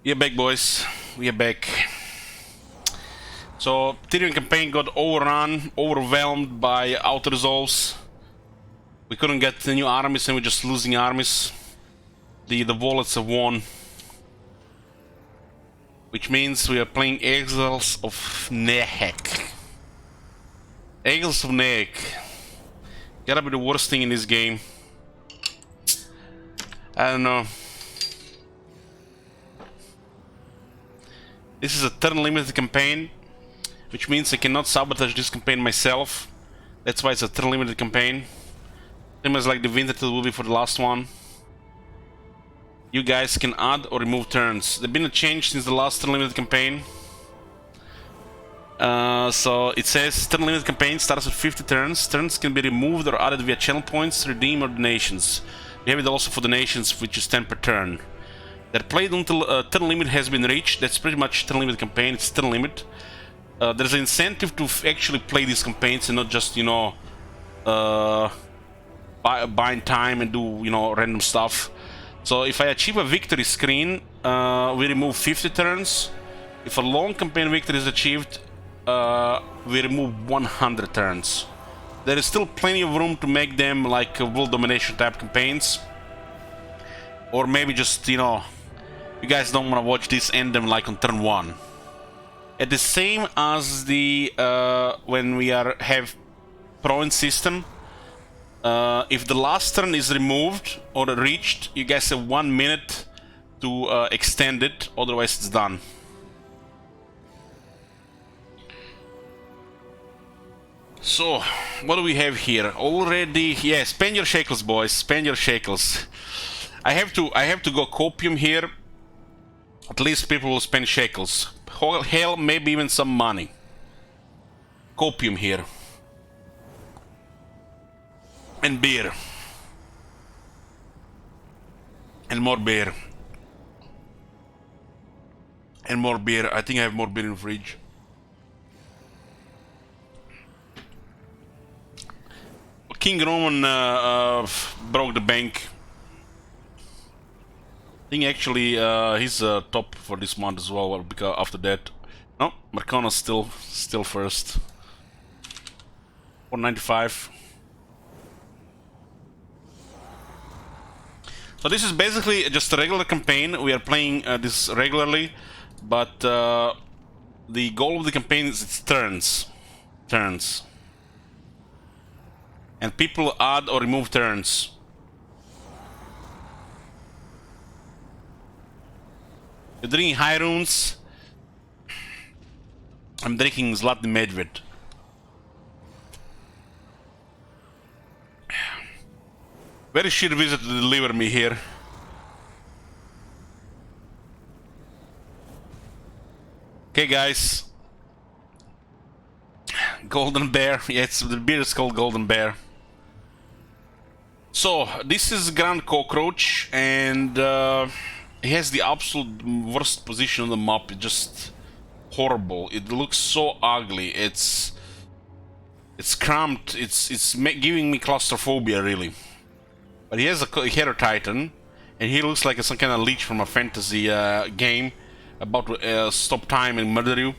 We are back, boys. We are back. So, Tyrion campaign got overrun, overwhelmed by auto-resolves. We couldn't get the new armies and we're just losing armies. The wallets have won. Which means we are playing Exiles of Nehek. Exiles of Nehek. Gotta be the worst thing in this game. I don't know. This is a turn-limited campaign, which means I cannot sabotage this campaign myself. That's why it's a turn-limited campaign. Same as like the winter till will be for the last one. You guys can add or remove turns. There's been a change since the last turn-limited campaign. So it says turn-limited campaign starts with 50 turns. Turns can be removed or added via channel points, redeem, or donations. We have it also for donations, which is 10 per turn. They're played until turn limit has been reached. That's pretty much turn limit campaign. It's turn limit. There's an incentive to actually play these campaigns and not just, you know, bind time and do, you know, random stuff. So if I achieve a victory screen, we remove 50 turns. If a long campaign victory is achieved, we remove 100 turns. There is still plenty of room to make them like world domination type campaigns. Or maybe just, you know, you guys don't want to watch this, end them like on turn 1. At the same as the when we have province system, if the last turn is removed or reached, you guys have 1 minute to extend it, otherwise it's done. So, what do we have here? Already, yeah, spend your shekels, boys, spend your shekels. I have to go copium here. At least people will spend shekels. Hell, maybe even some money. Copium here. And beer. And more beer. And more beer. I think I have more beer in the fridge. King Roman broke the bank. I think actually he's top for this month as well, because after that, no, Marcona's still first. 495. So this is basically just a regular campaign. We are playing this regularly, but the goal of the campaign is its turns, and people add or remove turns. You're drinking high runes. I'm drinking Zlatny Medved. Very sheer visit to deliver me here. Okay, guys. Golden Bear. Yeah, the beer is called Golden Bear. So, this is Grand Cockroach, and he has the absolute worst position on the map. It's just horrible. It looks so ugly. It's cramped. It's giving me claustrophobia, really. But he has a hero titan, and he looks like some kind of leech from a fantasy game about to stop time and murder you.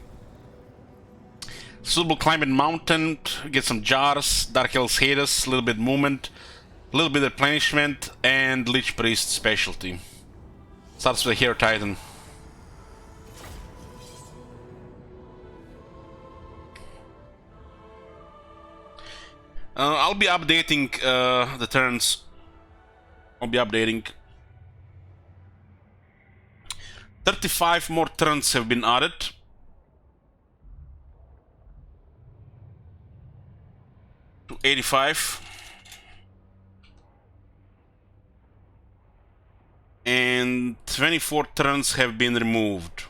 Suitable climate mountain. Get some jars. Dark Elves hate us. A little bit movement. A little bit of replenishment, and Lich Priest specialty. Starts with a hero titan. I'll be updating the turns. I'll be updating. 35 more turns have been added. To 85. And 24 turns have been removed.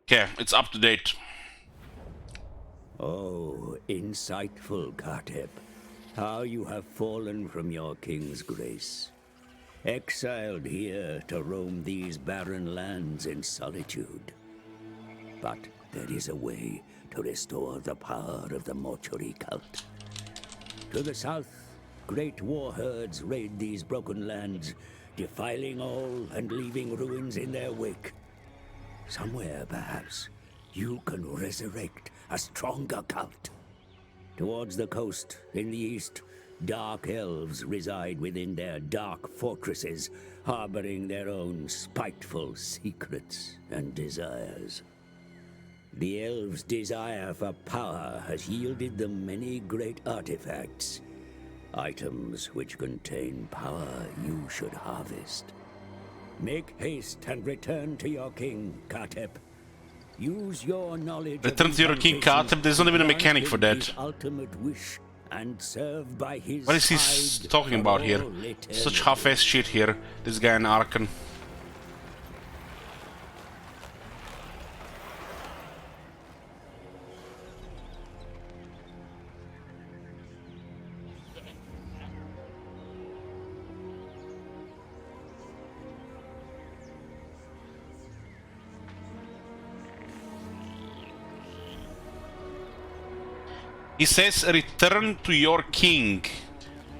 Okay, it's up to date. Oh, insightful, Kateb. How you have fallen from your king's grace. Exiled here to roam these barren lands in solitude. But there is a way to restore the power of the mortuary cult. To the south, great war herds raid these broken lands, defiling all and leaving ruins in their wake. Somewhere, perhaps, you can resurrect a stronger cult. Towards the coast, in the east, dark elves reside within their dark fortresses, harboring their own spiteful secrets and desires. The elves' desire for power has yielded them many great artifacts, items which contain power you should harvest. Make haste and return to your king, Katep. Use your knowledge. Return to your king, Katep. There's not even a mechanic for that. Ultimate wish and serve by his What is he talking about here? Such half-ass shit here. This guy in Arkan. He says return to your king.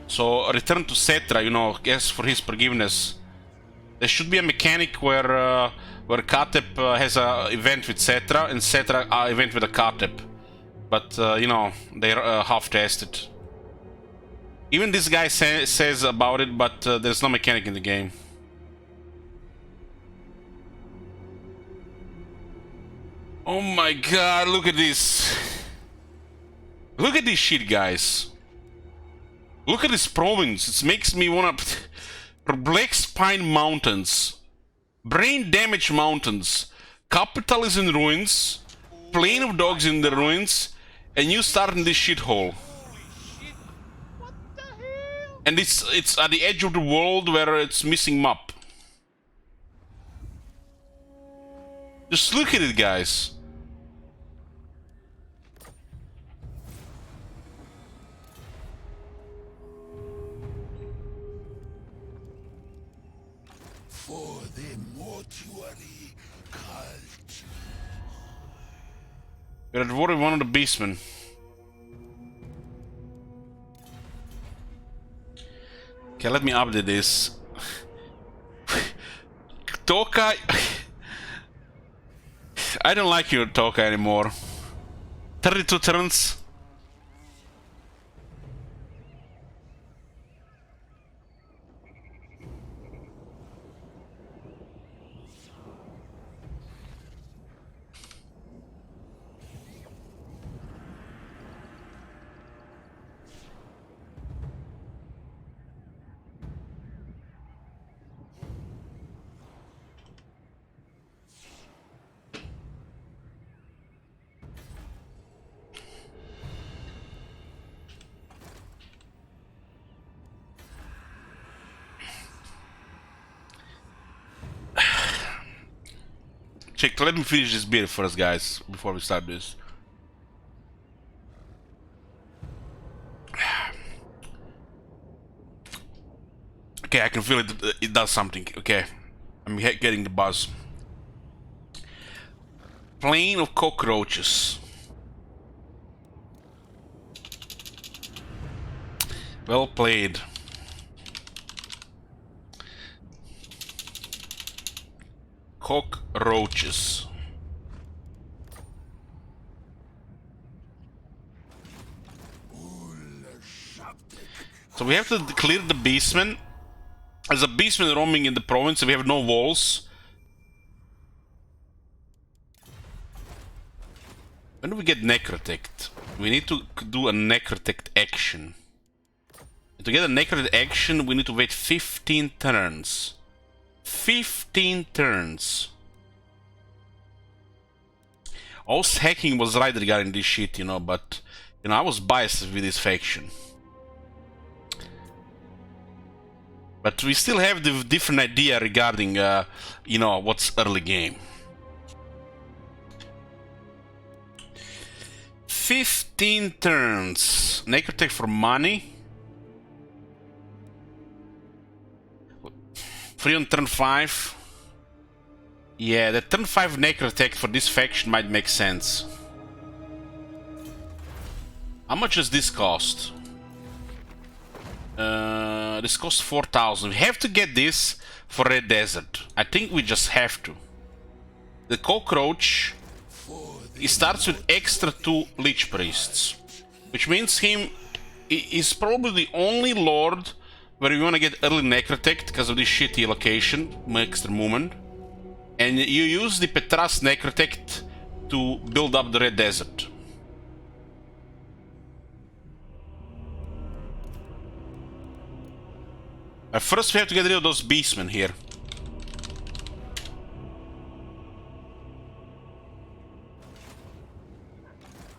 So return to Cetra, you know, ask for his forgiveness. There should be a mechanic where Katep has a event with Cetra and Cetra event with a Katep. But you know, they're half-tested. Even this guy says about it, but there's no mechanic in the game. Oh my god, look at this. Look at this shit, guys. Look at this province. It makes me wanna... Black Spine Mountains. Brain Damage Mountains. Capital is in ruins. Plain of Dogs in the ruins. And you start in this shithole. And it's at the edge of the world where it's missing map. Just look at it, guys. For the mortuary cult. You're at war with one of the beastmen. Okay, let me update this. Tokai... I don't like your Tokai anymore. 32 turns. Check, let me finish this beer first, guys, before we start this. Okay, I can feel it, it does something. Okay, I'm getting the buzz. Plain of cockroaches. Well played. Cockroaches. So we have to clear the beastmen. There's a beastman roaming in the province, so we have no walls. When do we get necrotect? We need to do a necrotect action. To get a necrotect action, we need to wait 15 turns. 15 turns. Oath hacking was right regarding this shit, you know, but you know, I was biased with this faction. But we still have the different idea regarding, you know, what's early game. 15 turns. Necrotech for money. Free on turn 5. Yeah, the turn 5 Necrotech for this faction might make sense. How much does this cost? This costs 4,000. We have to get this for Red Desert. I think we just have to. The cockroach, he starts with extra 2 Lich Priests, which means he's probably the only lord where you want to get early Necrotect because of this shitty location, extra movement. And you use the Petras Necrotect to build up the Red Desert. First we have to get rid of those beastmen here.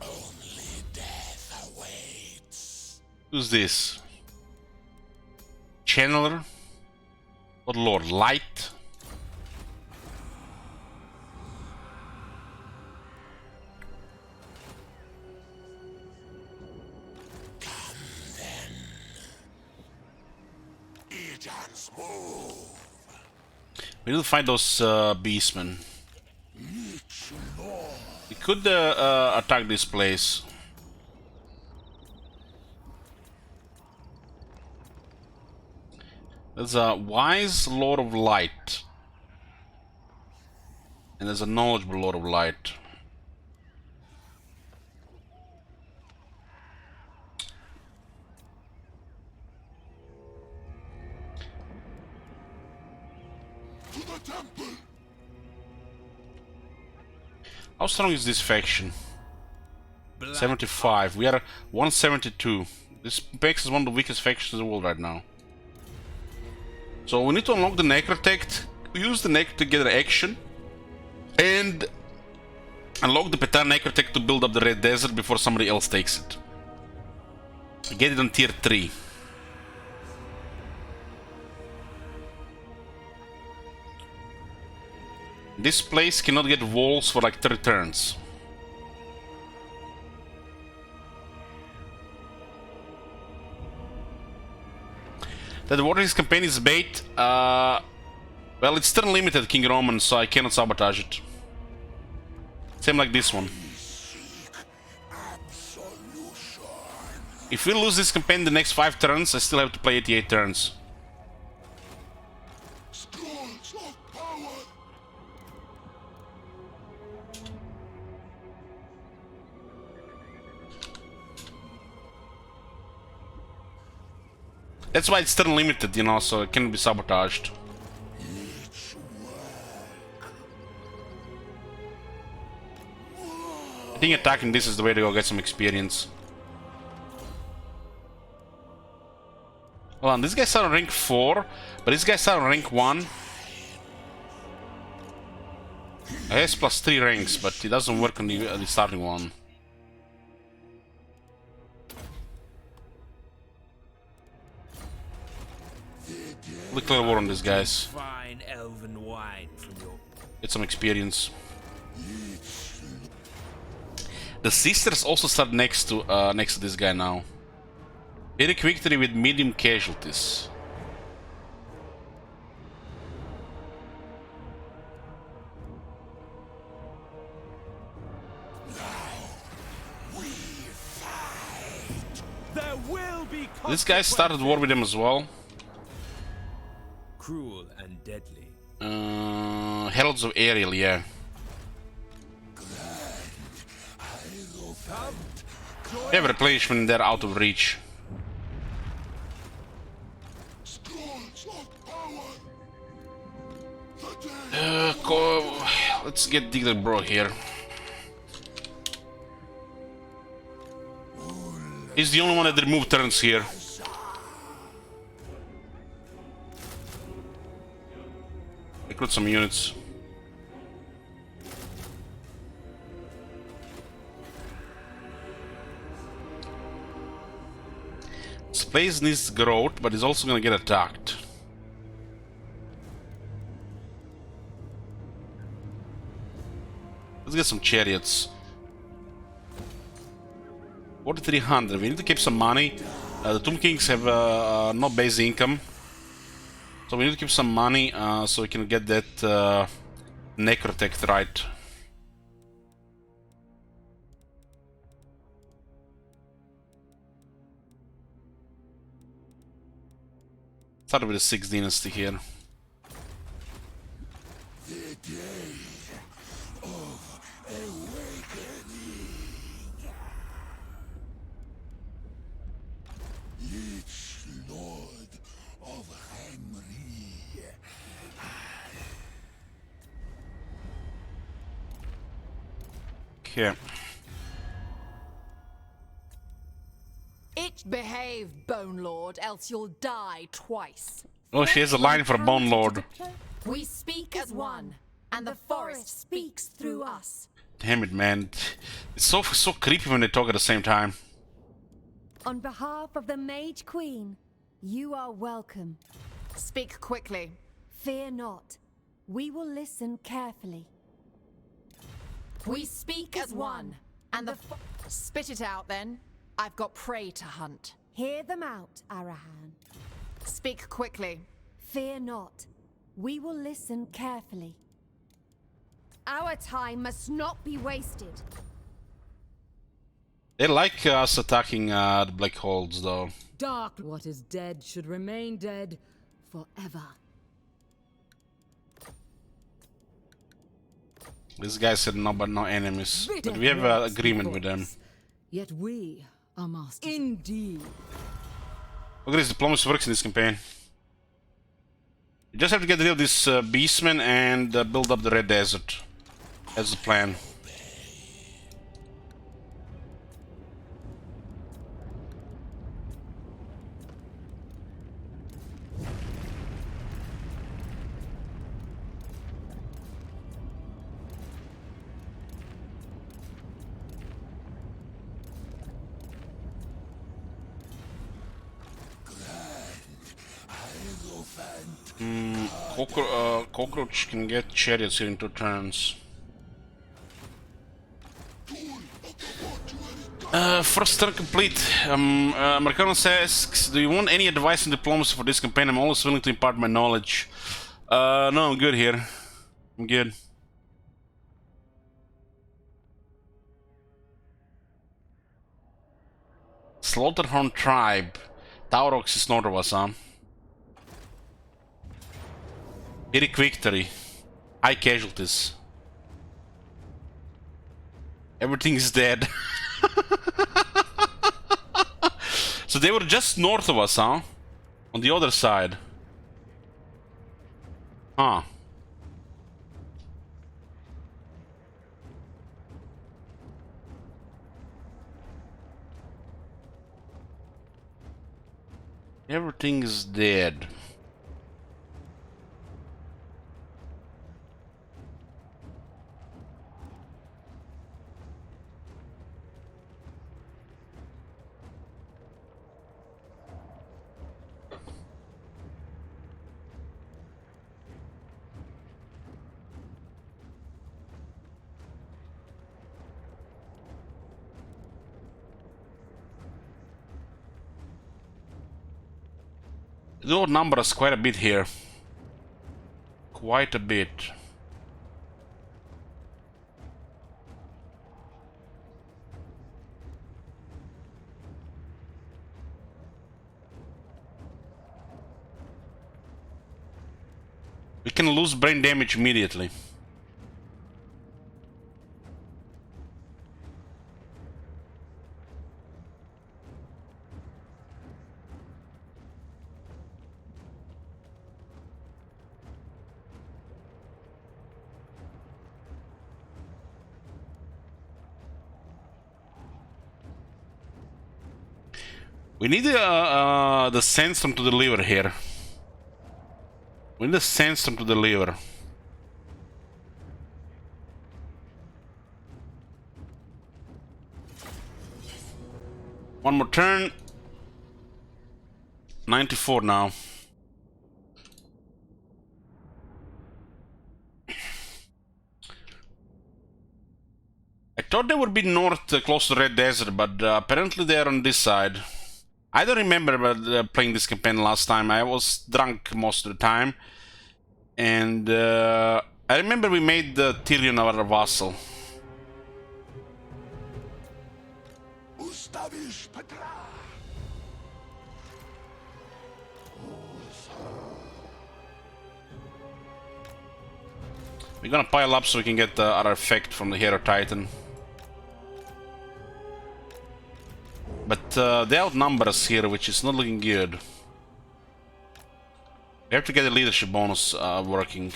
Only death awaits. Who's this? Channeler? What lord? Light? We need to find those beastmen. We could attack this place. There's a wise Lord of Light. And there's a knowledgeable Lord of Light. How strong is this faction? 75. We are 172. This makes us one of the weakest factions in the world right now. So we need to unlock the Necrotect, use the Necrotect to get an action, and unlock the Petar Necrotect to build up the Red Desert before somebody else takes it. Get it on tier 3. This place cannot get walls for like 3 turns. That Warriors campaign is bait. Well, it's turn limited, King Roman, so I cannot sabotage it. Same like this one. If we lose this campaign the next 5 turns, I still have to play 88 turns. That's why it's turn limited, you know, so it can be sabotaged. I think attacking this is the way to go get some experience. Hold on, this guy's on rank 4, but this guy's on rank 1. He has +3 ranks, but it doesn't work on the starting one. Declare war on these guys. Fine elven wine from your... Get some experience. The sisters also start next to this guy now. Pyrrhic victory with medium casualties. There will be This guy started war with them as well. cruel and deadly. Heralds of Ariel, yeah. They have replenishment, they're out of reach. Let's get Digger Bro here. He's the only one that removed turns here. Recruit some units. This place needs growth, but he's also gonna get attacked. Let's get some chariots. 4,300. We need to keep some money. The Tomb Kings have no base income. So we need to keep some money so we can get that Necrotect right. Started with the 6th dynasty here. The day of awakening. Lich Lord of Henry. Okay. Behave, Bone Lord, else you'll die twice. Oh, she has a line for Bone Lord. We speak as one, and the forest speaks through us. Damn it, man. It's so creepy when they talk at the same time. On behalf of the Mage Queen, you are welcome. Speak quickly. Fear not. We will listen carefully. We speak as one, and the spit it out then. I've got prey to hunt. Hear them out, Arahan. Speak quickly. Fear not. We will listen carefully. Our time must not be wasted. They like us attacking the black holes, though. Dark. What is dead should remain dead forever. This guy said no, but no enemies. But we have an agreement with them. Yet we are masters. Indeed. Look at this, diplomacy works in this campaign. You just have to get rid of this beastmen and build up the Red Desert. That's the plan. Cockroach can get chariots here in 2 turns. First turn complete. Marcano says, do you want any advice on diplomacy for this campaign? I'm always willing to impart my knowledge. No, I'm good here. I'm good. Slaughterhorn Tribe. Taurox is north of us, huh? Pyrrhic victory. High casualties. Everything is dead. So they were just north of us, huh? On the other side. Huh. Everything is dead. They outnumber us quite a bit here. Quite a bit. We can lose brain damage immediately. We need the sandstorm to deliver here. We need the sandstorm to deliver. One more turn. 94 now. I thought they would be north, close to the Red Desert, but apparently they're on this side. I don't remember playing this campaign last time. I was drunk most of the time. And I remember we made Tyrion our vassal. We're gonna pile up so we can get the other effect from the Hero Titan. But they outnumber us here, which is not looking good. We have to get the leadership bonus working.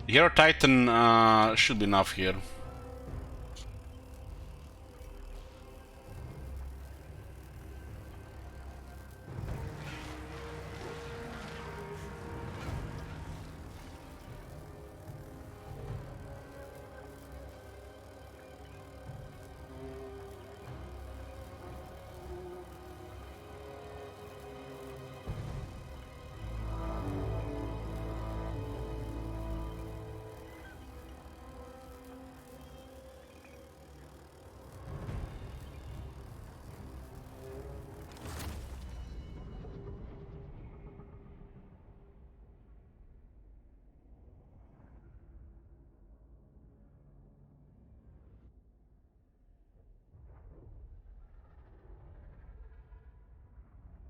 The Hero Titan should be enough here.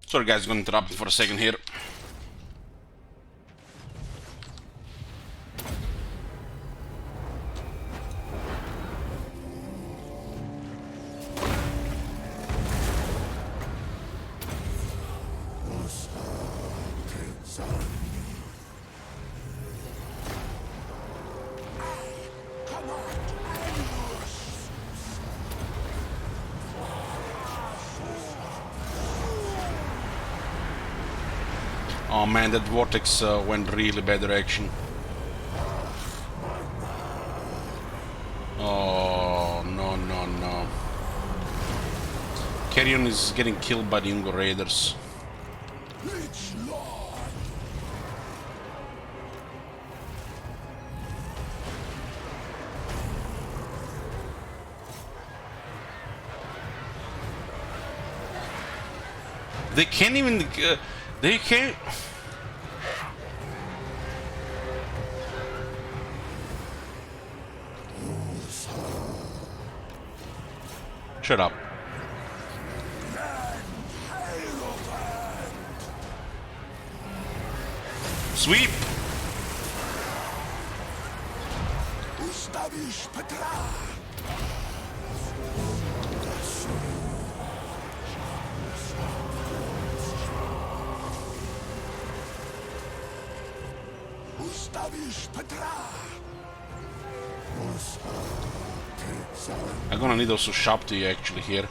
Sorry guys, gonna interrupt for a second here. Oh man, that vortex went really bad direction. Oh no no no. Carrion is getting killed by the Ungo Raiders. They can't even... they can't... Shut up. Sweep! I'm gonna need also Shapti actually here.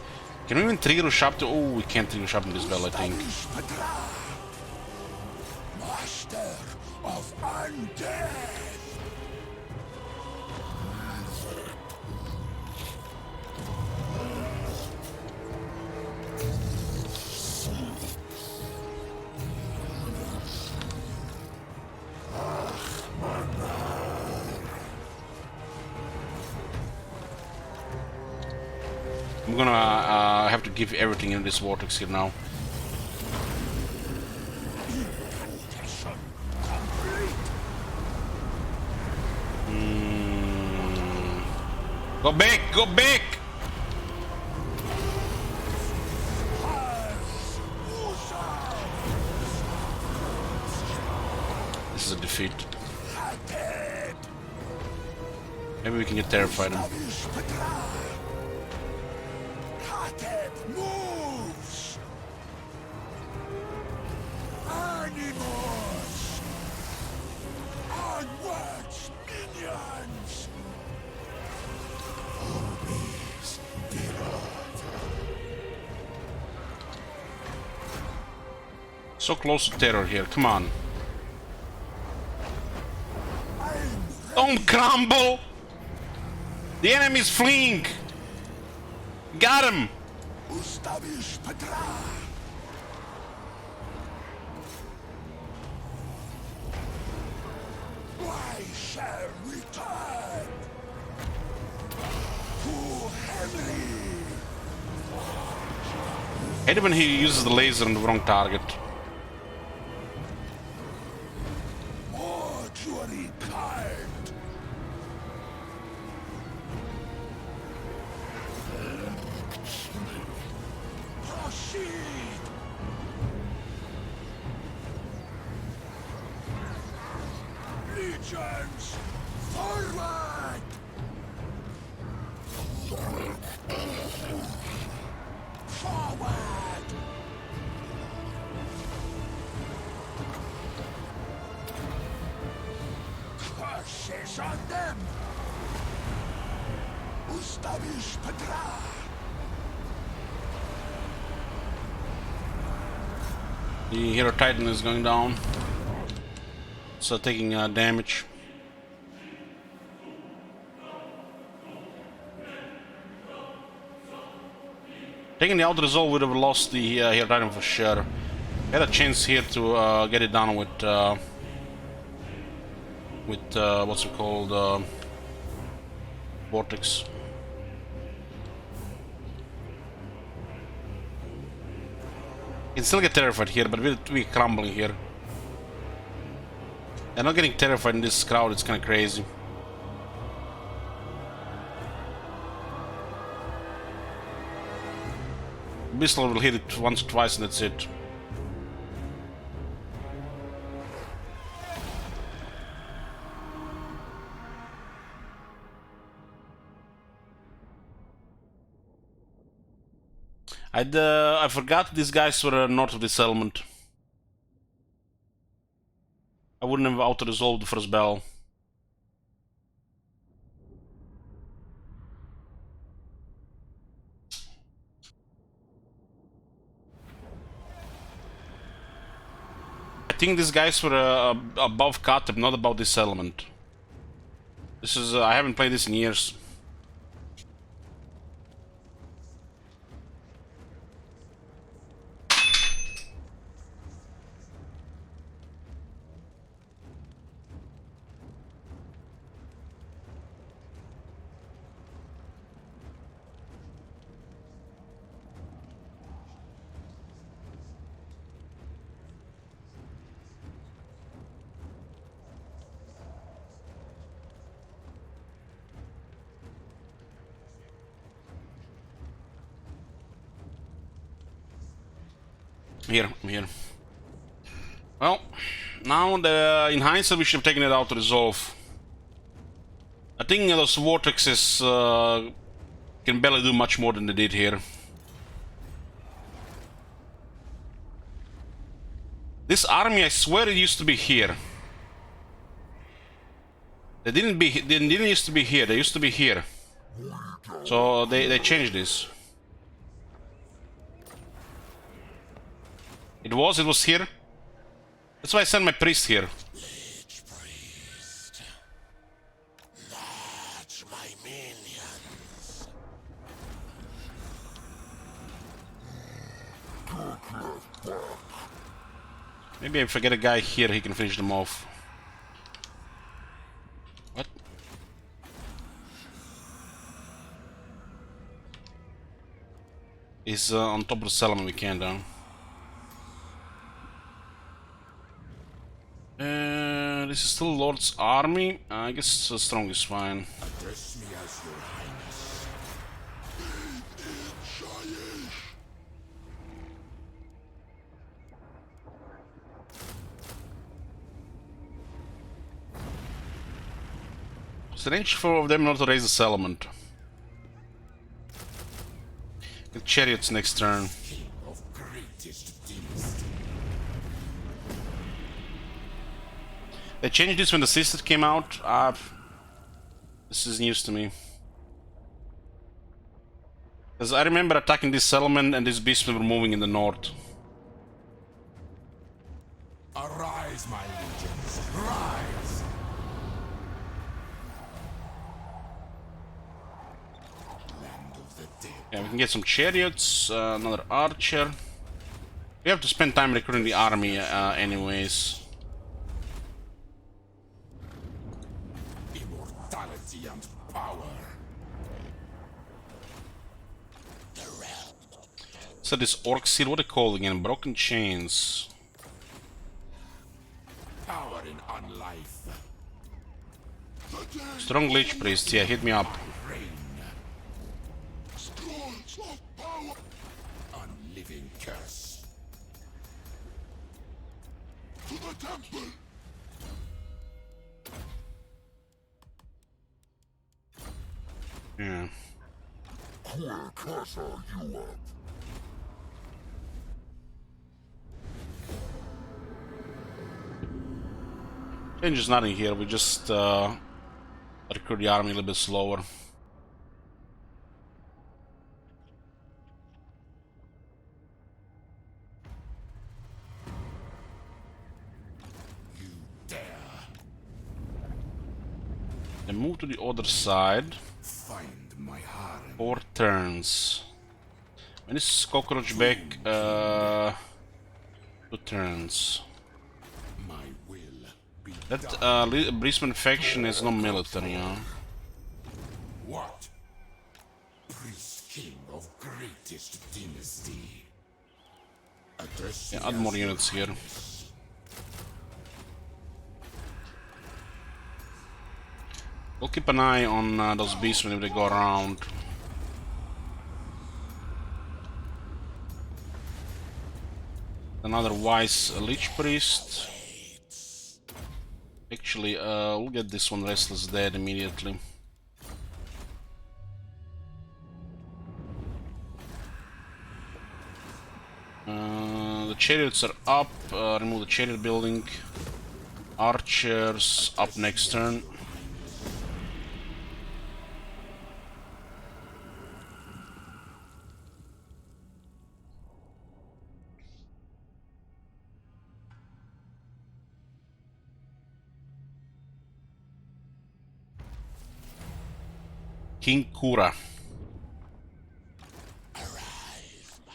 Can we even trigger Shapti? Oh, we can't trigger Shapti this well, I think. Master of Undead. I'm gonna have to give everything in this vortex here now. Go back! Go back! This is a defeat. Maybe we can get terrified. Moves! Animals! Onwards, minions! Always So close to terror here, come on. Don't crumble! The enemy's fleeing! Got him! Ustawisz Petra! I shall return to Henry! Hate it when he uses the laser on the wrong target. Mortuary kind! Shot them! Ustawisz Petra! The Hero Titan is going down. So taking damage. Taking the out resolve would have lost the Hero Titan for sure. Had a chance here to get it done with what's it called, Vortex. You can still get terrified here, but we're crumbling here. And not getting terrified in this crowd, it's kind of crazy. Missile will hit it once or twice and that's it. I forgot these guys were north of this settlement. I wouldn't have auto-resolved the first battle. I think these guys were above Kateb, not about this settlement. This is I haven't played this in years. I'm here. Well, now in hindsight we should have taken it out to resolve. I think those vortexes can barely do much more than they did here. This army, I swear it used to be here. They didn't used to be here, they used to be here. So they changed this. It was here. That's why I sent my priest here. Priest. Not my minions. Maybe if I get a guy here, he can finish them off. What? He's on top of the settlement, we can't, huh? This is still Lord's army. I guess strong is fine. Address me as your highness. It's range for them not to raise the settlement. Get chariots next turn. Of greatest deeds. They changed this when the sister came out. This is news to me. Because I remember attacking this settlement and these beastmen were moving in the north. Arise, my legions. Rise. Land of the dead. Yeah, we can get some chariots, another archer. We have to spend time recruiting the army anyways. Immortality and power. So this orcs here, what are they called again? Broken chains. Power in unlife. Strong Lich Priest, yeah, hit me up. Reign. Scrolls of power. Unliving curse. To the temple. Yeah. Where curse are you up? Change is nothing here, we just Recruit the army a little bit slower. You dare Then move to the other side. find my harem. 4 turns. When is cockroach back? 2 turns. My will be That done. beastmen faction is not military, huh? What? Priest king of greatest dynasty. Address Yeah, me add as more your units here. highness. We'll keep an eye on those beastmen if they go around. Another wise lich priest. Actually, we'll get this one restless dead immediately. The chariots are up. Remove the chariot building. Archers up next turn. King Kura.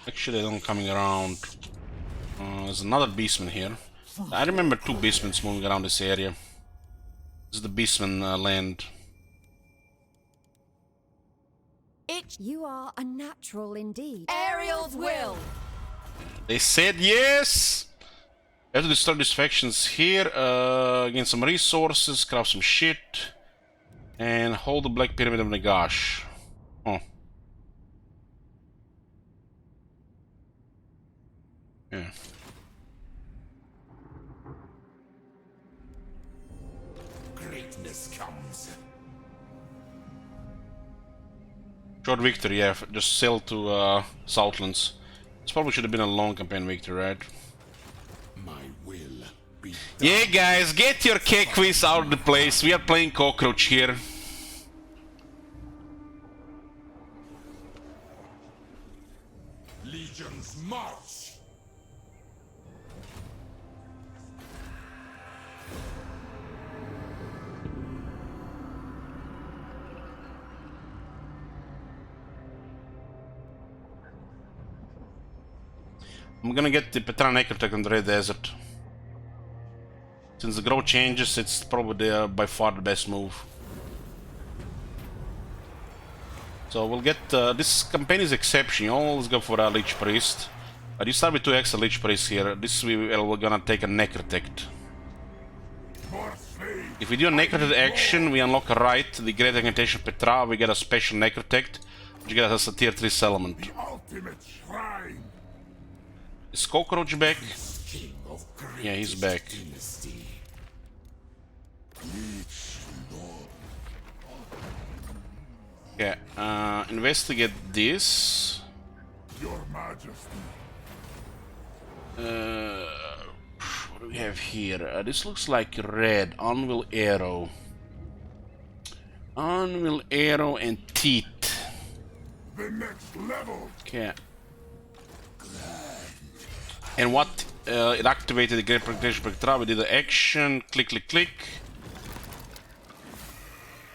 Actually, I don't coming around. There's another beastman here. I remember 2 beastmen moving around this area. This is the beastman land. You are a natural indeed. Ariel's will! They said yes! We have to destroy these factions here, gain some resources, craft some shit, and hold the Black Pyramid of Nagash. Oh. Yeah. Greatness comes. Short victory, yeah, just sail to Southlands. This probably should have been a long campaign victory, right? My will be done. Yeah, guys, get your K-Quiz out of the place. We are playing Cockroach here. Legions march. I'm gonna get the Petra Necrotech on the Red Desert. Since the growth changes, it's probably by far the best move. So we'll get... this campaign is exception, you always go for a Lich Priest. But you start with 2 extra Lich Priests here. This we're gonna take a Necrotech. If we do a Necrotech action, we unlock a right, the Great Incantation Petra, we get a special Necrotech, which gets us a tier 3 settlement. Ultimate shrine. Is Cockroach back? King of greatest Yeah, he's back. dynasty. Okay, investigate this. Your Majesty. What do we have here? This looks like red. Anvil Arrow. Anvil Arrow and Teeth. The next level. Okay. And what? It activated the Great Protection Spectra. We did the action. Click, click, click.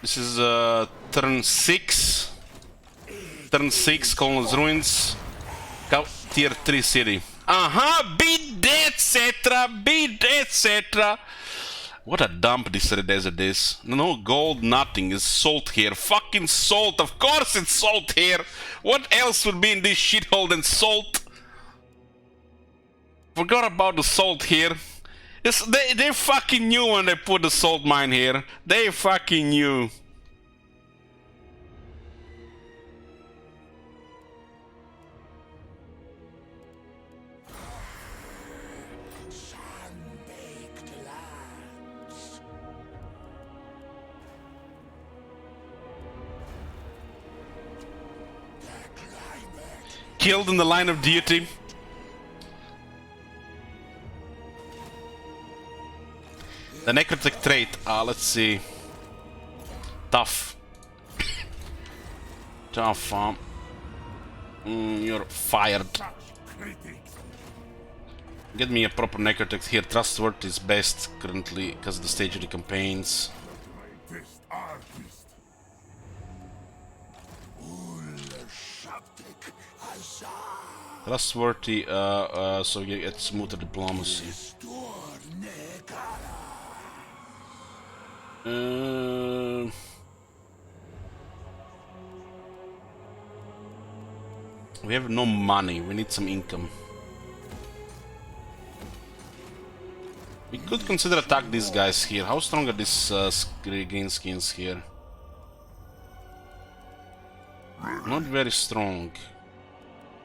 This is turn 6. Turn 6, Colonel's Ruins. Tier 3 city. Beat that, Cetra! Beat that, Cetra! What a dump this Red Desert is. No gold, nothing. It's salt here. Fucking salt. Of course it's salt here. What else would be in this shithole than salt? Forgot about the salt here. They fucking knew when they put the salt mine here. They fucking knew. Killed in the line of duty. The Necrotech trait, let's see. tough. Tough, you're fired. Critics. Get me a proper necrotect here. Trustworthy is best currently because of the stage of the campaigns. Greatest artist. Trustworthy, so you get smoother diplomacy. We have no money. We need some income. We could consider attack these guys here. How strong are these green skins here? Not very strong.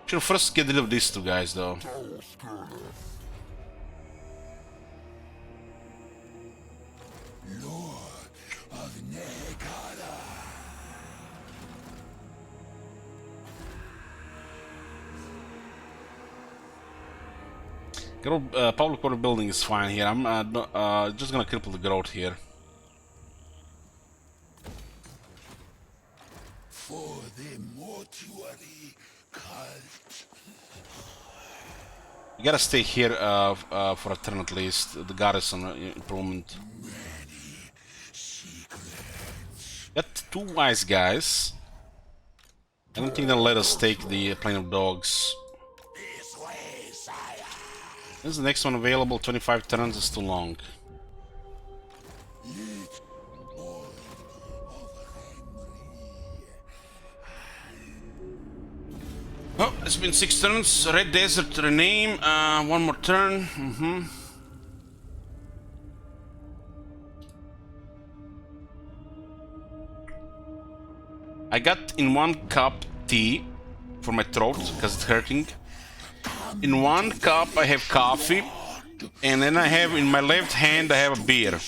Should first get rid of these two guys though. Public order building is fine here. I'm just gonna cripple the growth here. For the mortuary cult. You gotta stay here for a turn at least. The garrison improvement. Got two wise guys. I don't think they'll let us take the plane of dogs. This is the next one available. 25 turns is too long. Oh, it's been 6 turns. Red Desert rename. One more turn. I got in one cup tea for my throat because it's hurting. In one cup I have coffee, and then I have in my left hand I have a beer.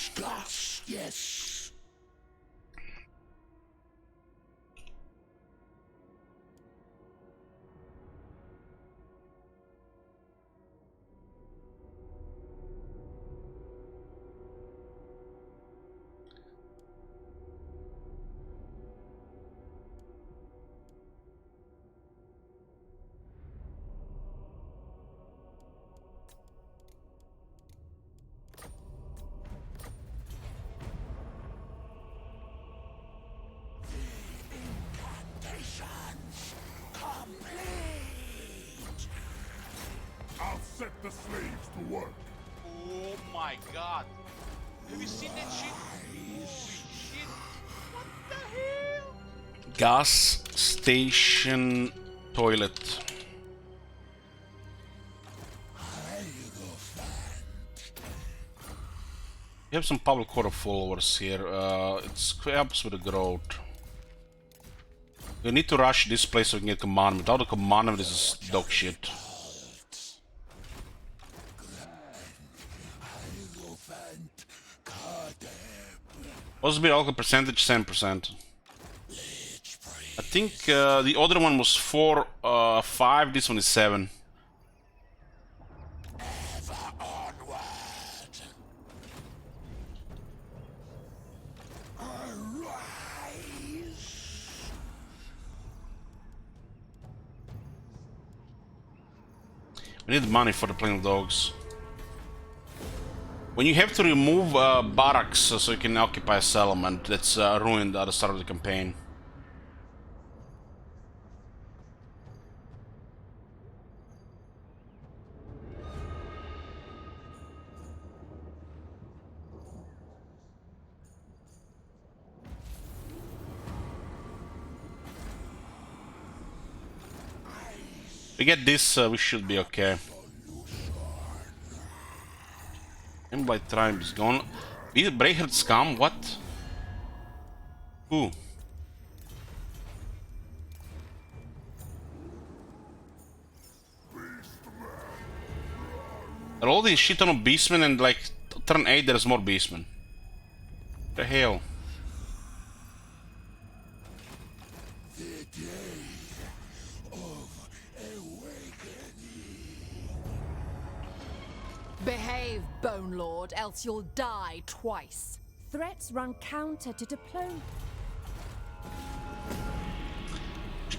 I'll set the slaves to work. Oh my god. Have you seen that shit? Holy shit. What the hell? Gas station toilet. We have some public quarter followers here. It helps with the growth. We need to rush this place so we can get commandment. Without the commandment, this is dog shit. What's the alcohol percentage? 7%. I think the other one was 4, 5. This one is 7. We need money for the plane of dogs. When you have to remove barracks so you can occupy a settlement, that's ruined at the start of the campaign. We get this, we should be okay. Invite tribe is gone. Brayherd scum, what? Who? Are all these shit on beastmen and like turn 8 there's more beastmen. What the hell? Behave, Bone Lord, else you'll die twice. Threats run counter to diplomacy.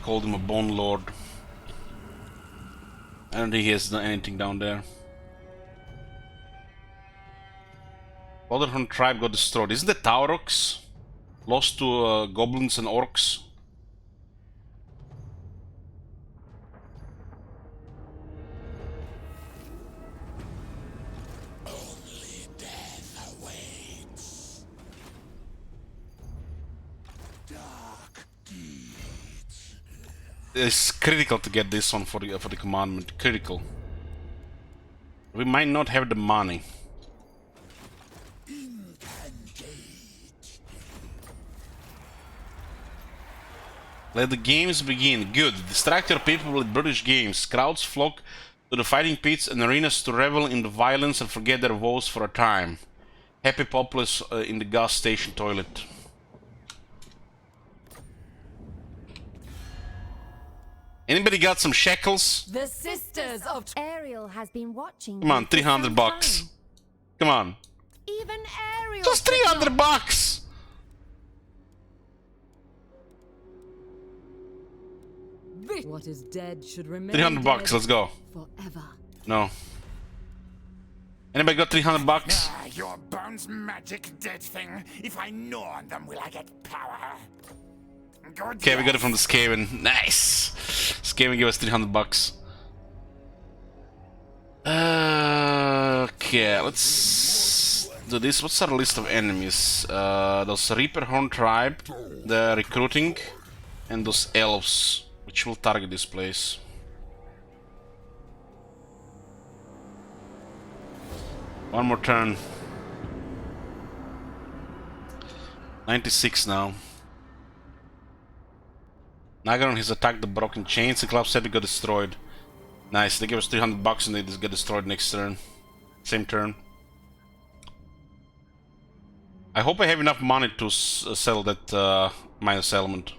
called him a Bone Lord. I don't think he has done anything down there. Other tribe got destroyed. Isn't that Taurox? Lost to goblins and orcs. Only death awaits. Dark deeds. It's critical to get this one for the commandment. Critical. We might not have the money. Let the games begin. Good. Distract your people with British games. Crowds flock to the fighting pits and arenas to revel in the violence and forget their woes for a time. Happy populace in the gas station toilet. Anybody got some shekels? The Sisters of... Ariel has been watching. Come on, you for 300 some bucks. time. Come on. Even Ariel. Just could 300 not- bucks! What is dead should remain 300 bucks, dead let's go. forever. No. Anybody got 300 bucks? Ah, your bones magic dead thing. If I gnaw on them, will I get power? Good. Okay, we got it from the Skaven. Nice! Skaven gave us 300 bucks. Okay, let's do this. What's our list of enemies? Those Reaper Horn tribe, the recruiting, and those elves, which will target this place. One more turn. 96 now. Nagaron has attacked the broken chains. The club said we got destroyed. Nice, they gave us 300 bucks and they just get destroyed next turn. Same turn. I hope I have enough money to sell that minus element.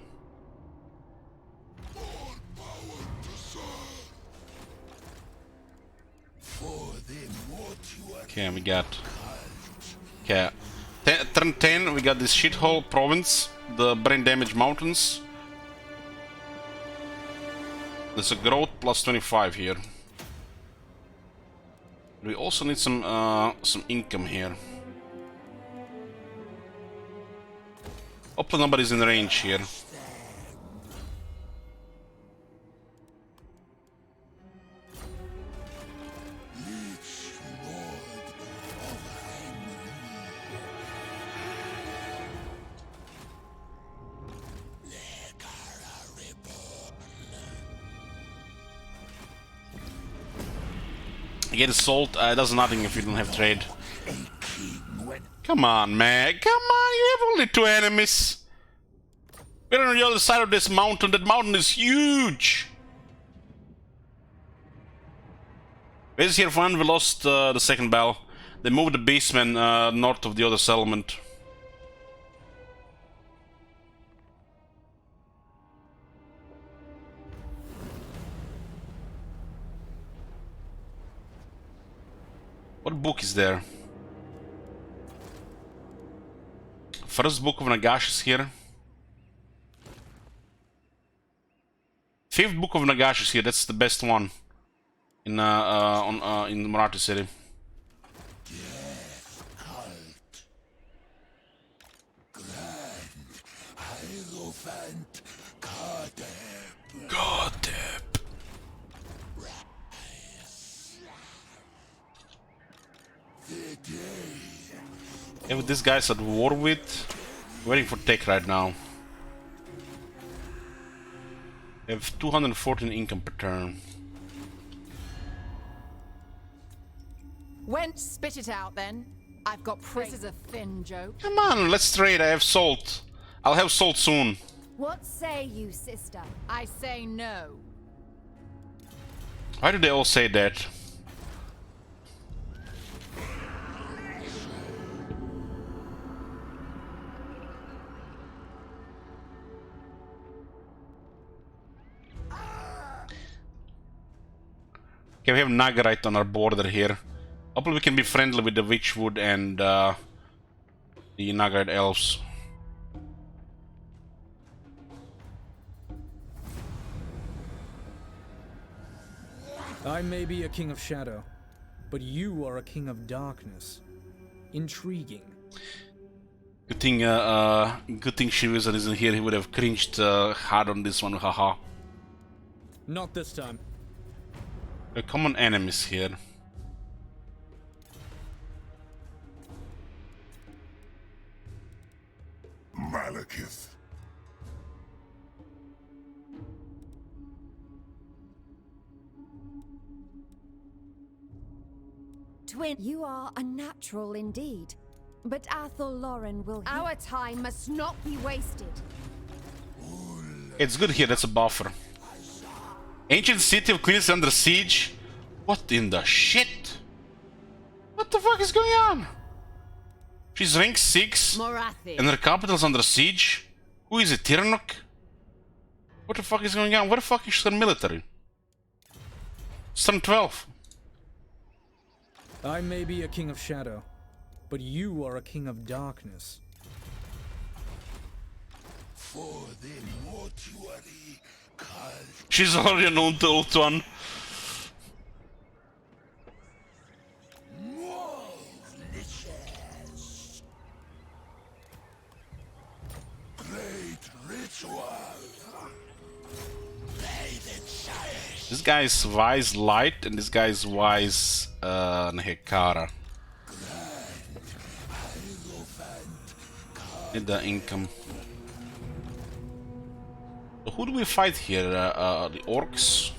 Okay, we got... Okay. Turn 10, we got this shithole province, the brain damage mountains. There's a growth plus 25 here. We also need some income here. Hopefully nobody's in range here. Get assault, does nothing if you don't have trade. Come on, man. Come on, you have only 2 enemies. We're on the other side of this mountain. That mountain is huge. Base here fun, we lost the second bell. They moved the beastmen north of the other settlement. What book is there? First book of Nagash is here. 5th book of Nagash is here. That's the best one in in Marathi city. Yeah, with these guys at war with, waiting for tech right now. We have 214 income per turn. Went, spit it out then. I've got This is a thin joke. Come on, let's trade. I have salt. I'll have salt soon. What say you, sister? I say no. Why do they all say that? Okay, we have Nagarite on our border here. Hopefully we can be friendly with the Witchwood and the Nagarite elves. I may be a king of shadow, but you are a king of darkness. Intriguing. Good thing Shirisan isn't here. He would have cringed hard on this one, haha. Not this time. There are common enemies here. Malekith. Twin, you are a natural indeed. But Athel Lauren will. Our time must not be wasted. It's good here, that's a buffer. Ancient city of Queens under siege? What in the shit? What the fuck is going on? She's rank 6 Morathi. and her capital's under siege? Who is it, Tiranoc? What the fuck is going on? Where the fuck is her military? It's turn 12. I may be a king of shadow, but you are a king of darkness. For the mortuary cult. She's already known to ult one. Great ritual. This guy is wise light and this guy is wise Nehekara. Need the income. So who do we fight here? The orcs?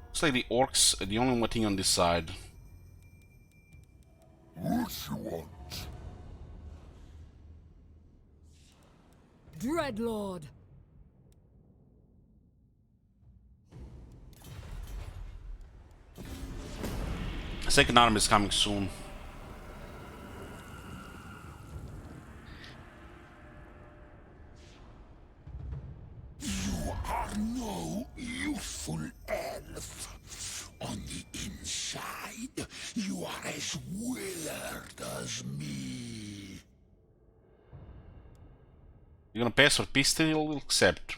Looks like the orcs are the only one thing on this side. What you want? Dreadlord. Second army is coming soon. You are no useful elf. On the inside, you are as withered as me. You're gonna pass for peace still? We'll accept.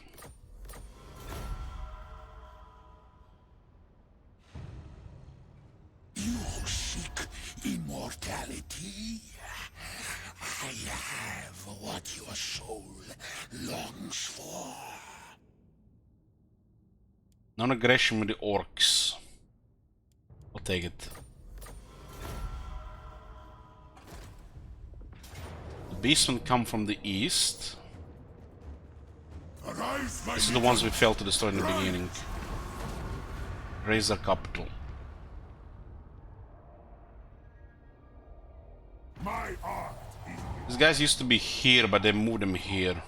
You seek immortality? I have what your soul longs for. Non-aggression with the orcs. I'll take it. The beastmen come from the east. Arise, my This is the ones we failed to destroy in the beginning. Raise their capital. My art is These guys used to be here, but they moved them here.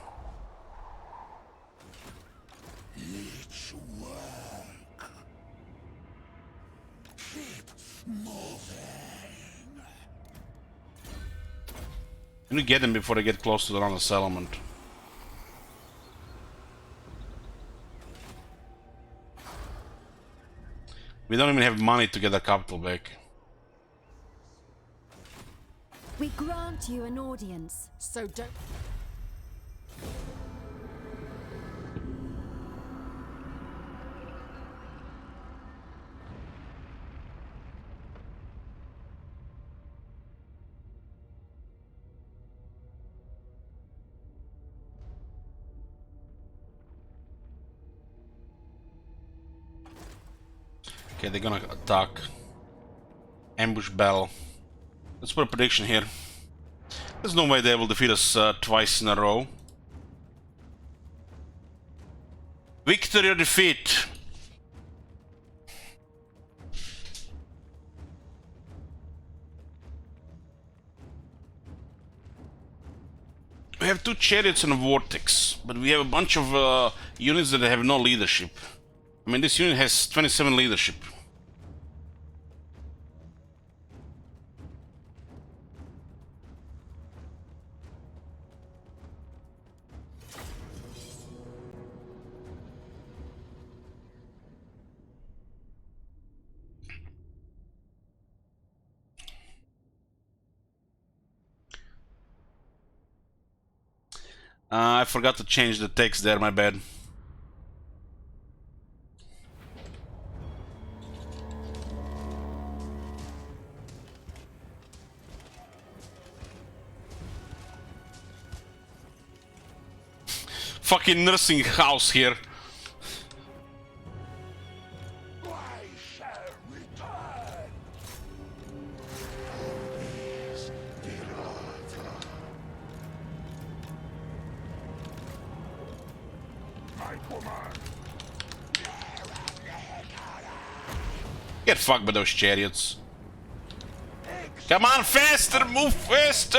its work. Keep moving. We need to get them before they get close to the Rana settlement. We don't even have money to get the capital back. We grant you an audience. So don't. Okay, they're gonna attack. Ambush battle. Let's put a prediction here. There's no way they will defeat us twice in a row. Victory or defeat? We have 2 chariots and a vortex, but we have a bunch of units that have no leadership. I mean, this unit has 27 leadership. I forgot to change the text there, my bad. fucking nursing house here. Get fucked by those chariots. Come on, faster! Move faster!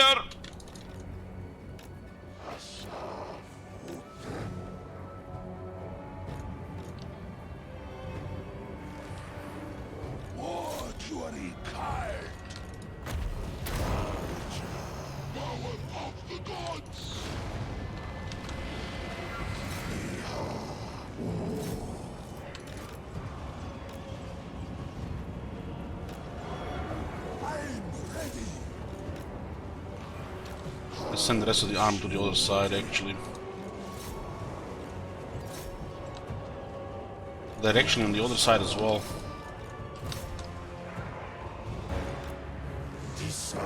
Let's send the rest of the army to the other side, actually. Direction on the other side as well.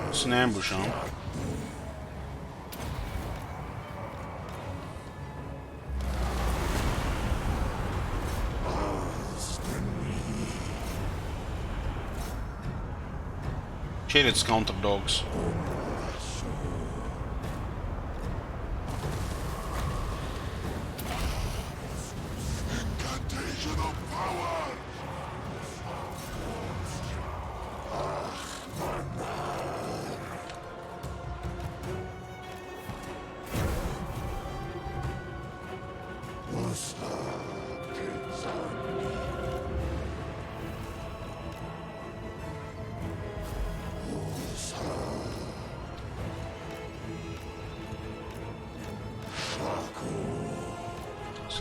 It's an ambush, huh? Chariots counter dogs.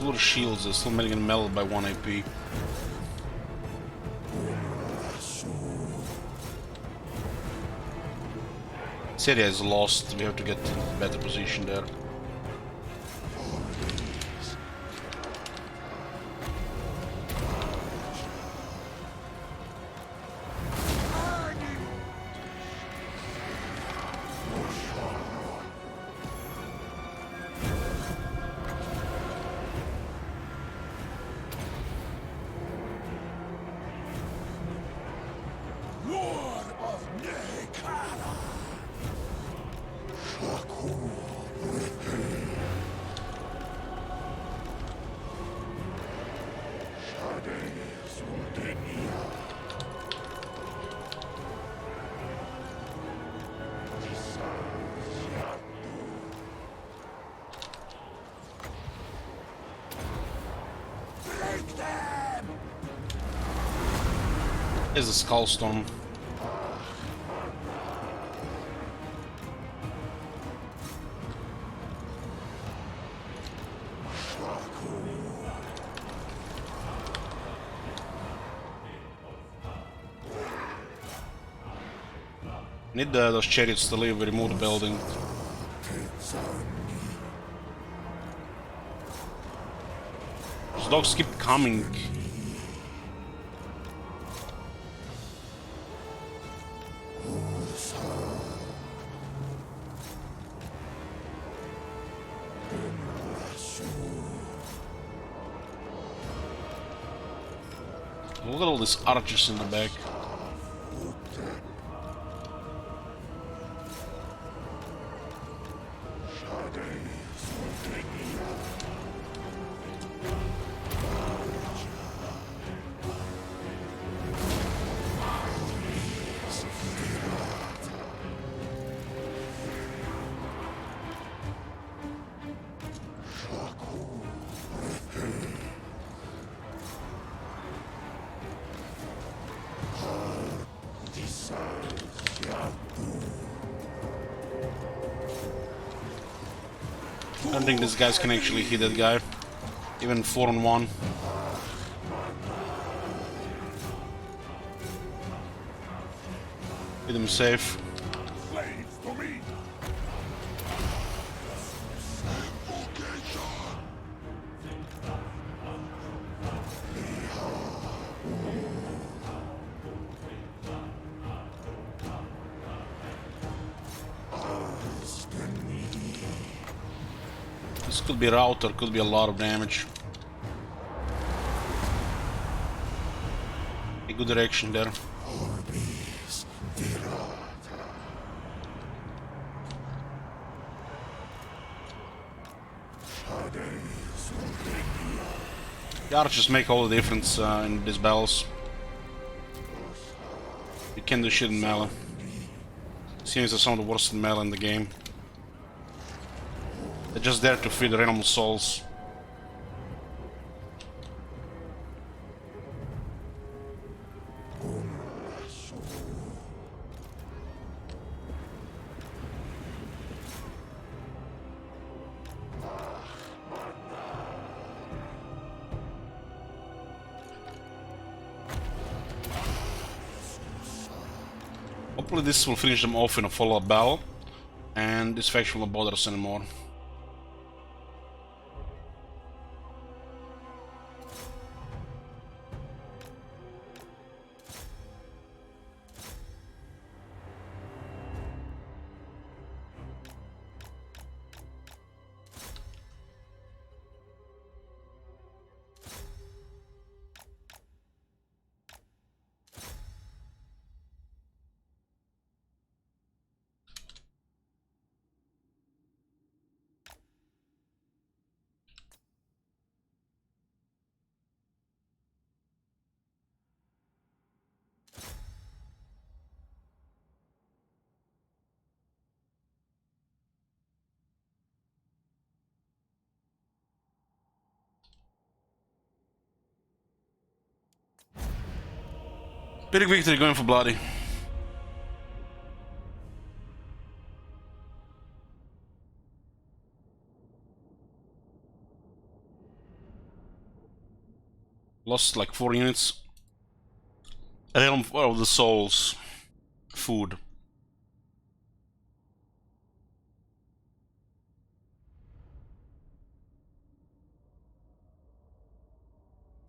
Little shields are still making him melt by 1 AP. Syria is lost, we have to get in a better position there. There's a skull storm. Need those chariots to leave. We remove the building. Those dogs keep coming. Look at all these archers in the back. I don't think these guys can actually hit that guy, even 4-on-1. Keep them safe. This could be router, could be a lot of damage. A good direction there. The archers make all the difference in these battles. You can do shit in melee. Seems they're some of the worst in melee in the game. They're just there to feed the animal souls. Hopefully this will finish them off in a follow-up battle, and this faction will not bother us anymore. Big victory going for Bloody. Lost like 4 units. Realm of the Souls. Food.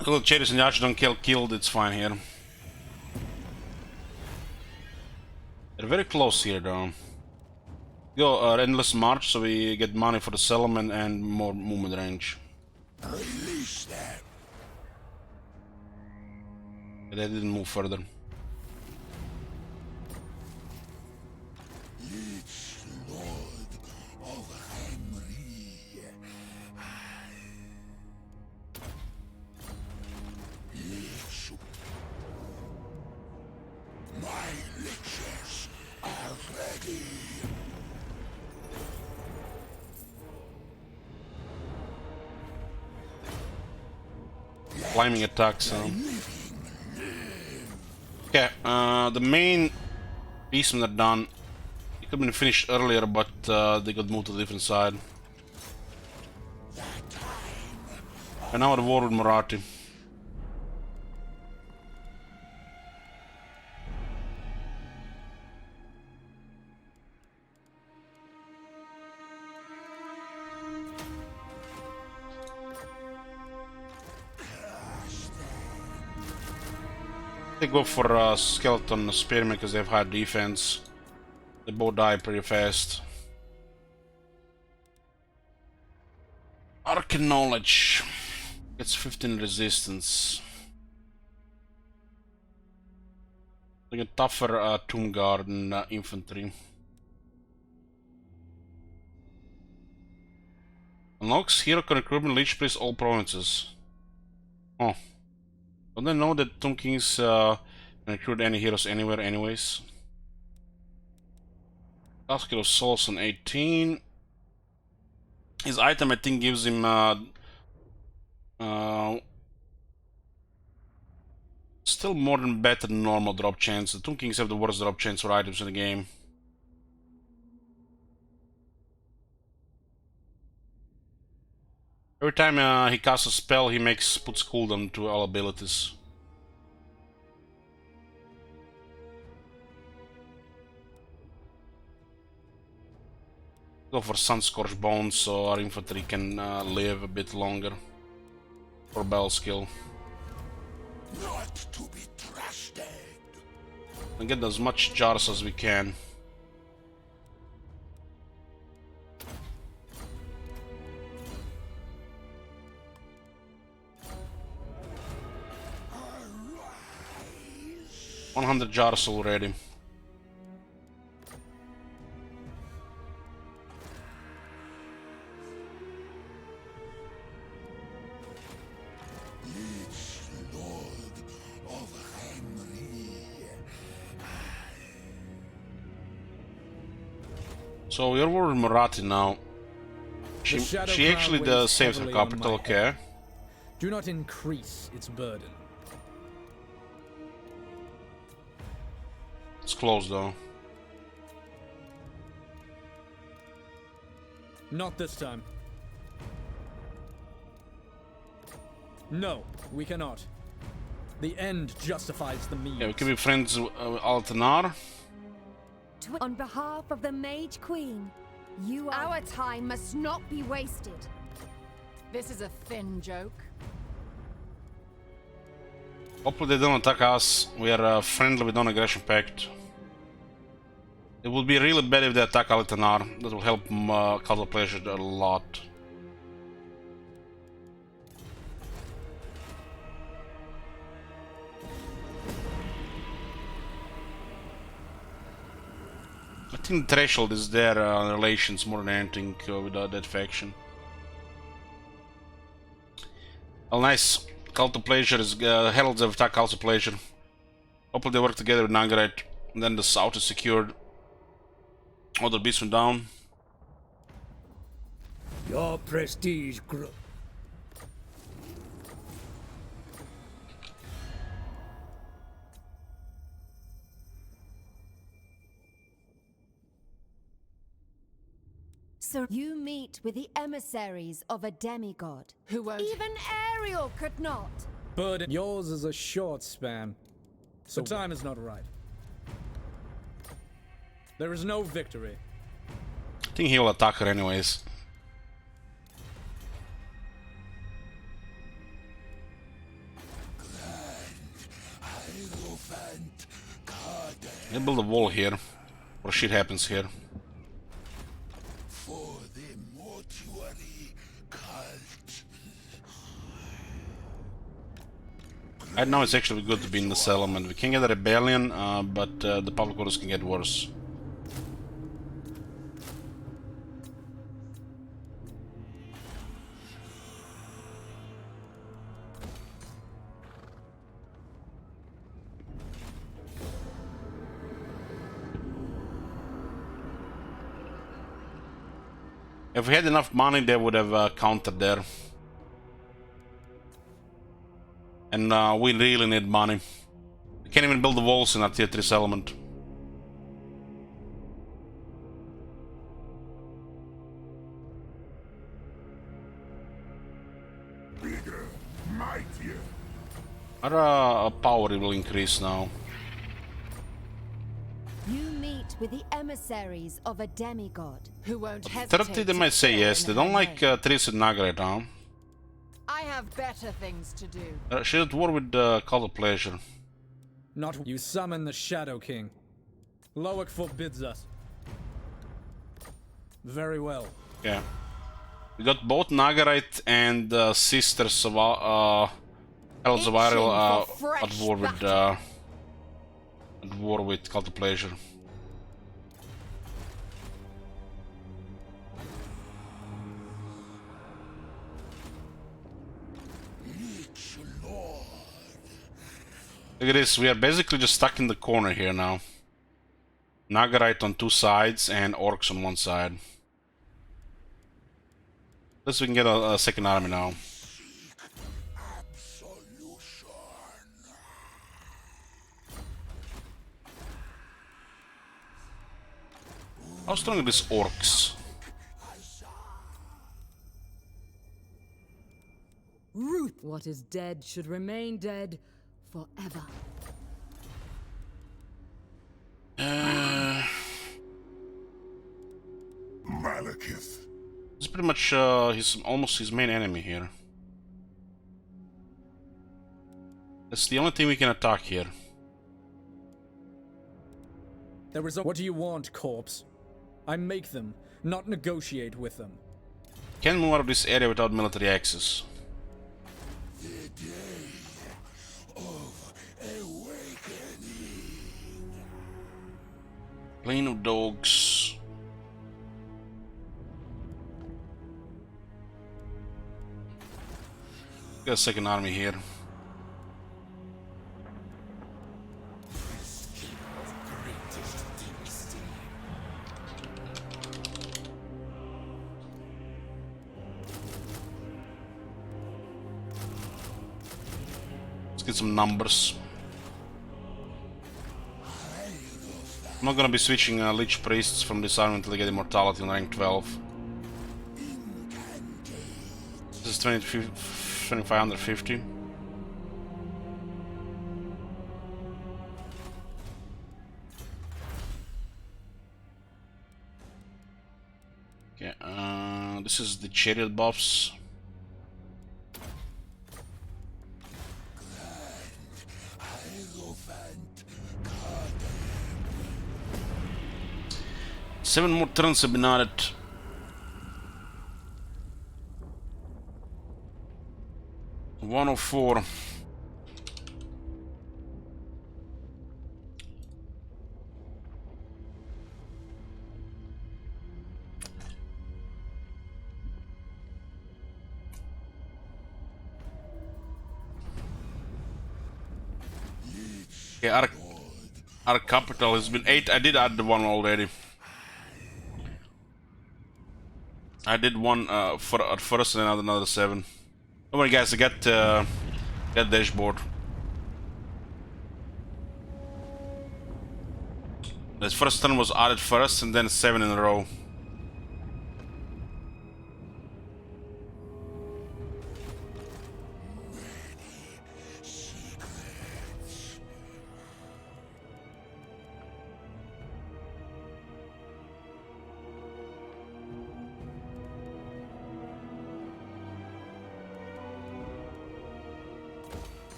Little Cherries and Yash don't get killed, it's fine here. They're very close here though. Go endless march so we get money for the settlement and more movement range. Release them. But they didn't move further. Lich Lord of Henry. Lich. My liches are ready. Climbing attacks. Okay, the main beastmen are done. It could have been finished earlier, but they got moved to the different side. And now at war with Marathi. They go for skeleton spearmen because they have high defense. They both die pretty fast. Arcane knowledge gets 15 resistance. They get tougher tomb guard and infantry. Unlocks hero can recruitment leech priest all provinces. Oh. Don't I know that Tomb Kings can recruit any heroes anywhere anyways? Basket of Souls on 18. His item I think gives him still more than better than normal drop chance. The Tomb Kings have the worst drop chance for items in the game. Every time he casts a spell, he puts cooldown to all abilities. Go for Sunscorched Bones so our infantry can live a bit longer. For battle skill. Not to be trusted. And get as much jars as we can. 100 jars already. So we're over with Marathi now. She actually saves her capital, okay. Do not increase its burden. It's close though. Not this time. No, we cannot. The end justifies the means. Yeah, we can be friends with Altanar. On behalf of the Mage Queen, our time must not be wasted. This is a thin joke. Hopefully they don't attack us. We are friendly with non-aggression pact. It would be really bad if they attack Altanar. That will help Cult of Pleasure a lot. I think the threshold is their relations more than anything with that faction. Well, nice. Cult of Pleasure is Heralds have attacked Cult of Pleasure. Hopefully they work together with Nagaret. And then the south is secured. All the beastmen down. Your prestige grows. So you meet with the emissaries of a demigod. Who won't? Even Ariel could not. Burden. Yours is a short span. So time is not right. There is no victory. I think he'll attack her anyways. I'll build a wall here, or shit happens here. Right now it's actually good to be in the settlement. We can get a rebellion, but the public orders can get worse. If we had enough money, they would have countered there. And we really need money. We can't even build the walls in our tier 3 settlement. Bigger, mightier. Our power will increase now. You meet with the emissaries of a demigod. Who won't hesitate 30 they to might say kill yes. in They her don't like name. Tris and Nagaret, huh? I have better things to do. She's at war with Cult of Pleasure. Not you summon the Shadow King. Loic forbids us. Very well. Yeah. We got both Nagarite and Sisters of Heralds of Ariel Itching for at fresh war with Cult of Pleasure. Look at this, we are basically just stuck in the corner here now. Nagarite on 2 sides and Orcs on 1 side. Let's see if we can get a second army now. How strong are these Orcs? Ruth, what is dead should remain dead forever. Malekith. It's pretty much almost his main enemy here. That's the only thing we can attack here. There is a. What do you want, corpse? I make them, not negotiate with them. Can't move out of this area without military access. The day of awakening. Lane of Dogs. Got a second army here. Let's get some numbers. I'm not gonna be switching Lich Priests from this army until I get Immortality on rank 12. This is 2550. Okay, this is the chariot buffs. Seven more turns have been added. One of four. Okay, our capital has been 8. I did add the one already. I did one for at first and then another 7. Don't worry guys, I got dashboard. This first turn was added first and then 7 in a row.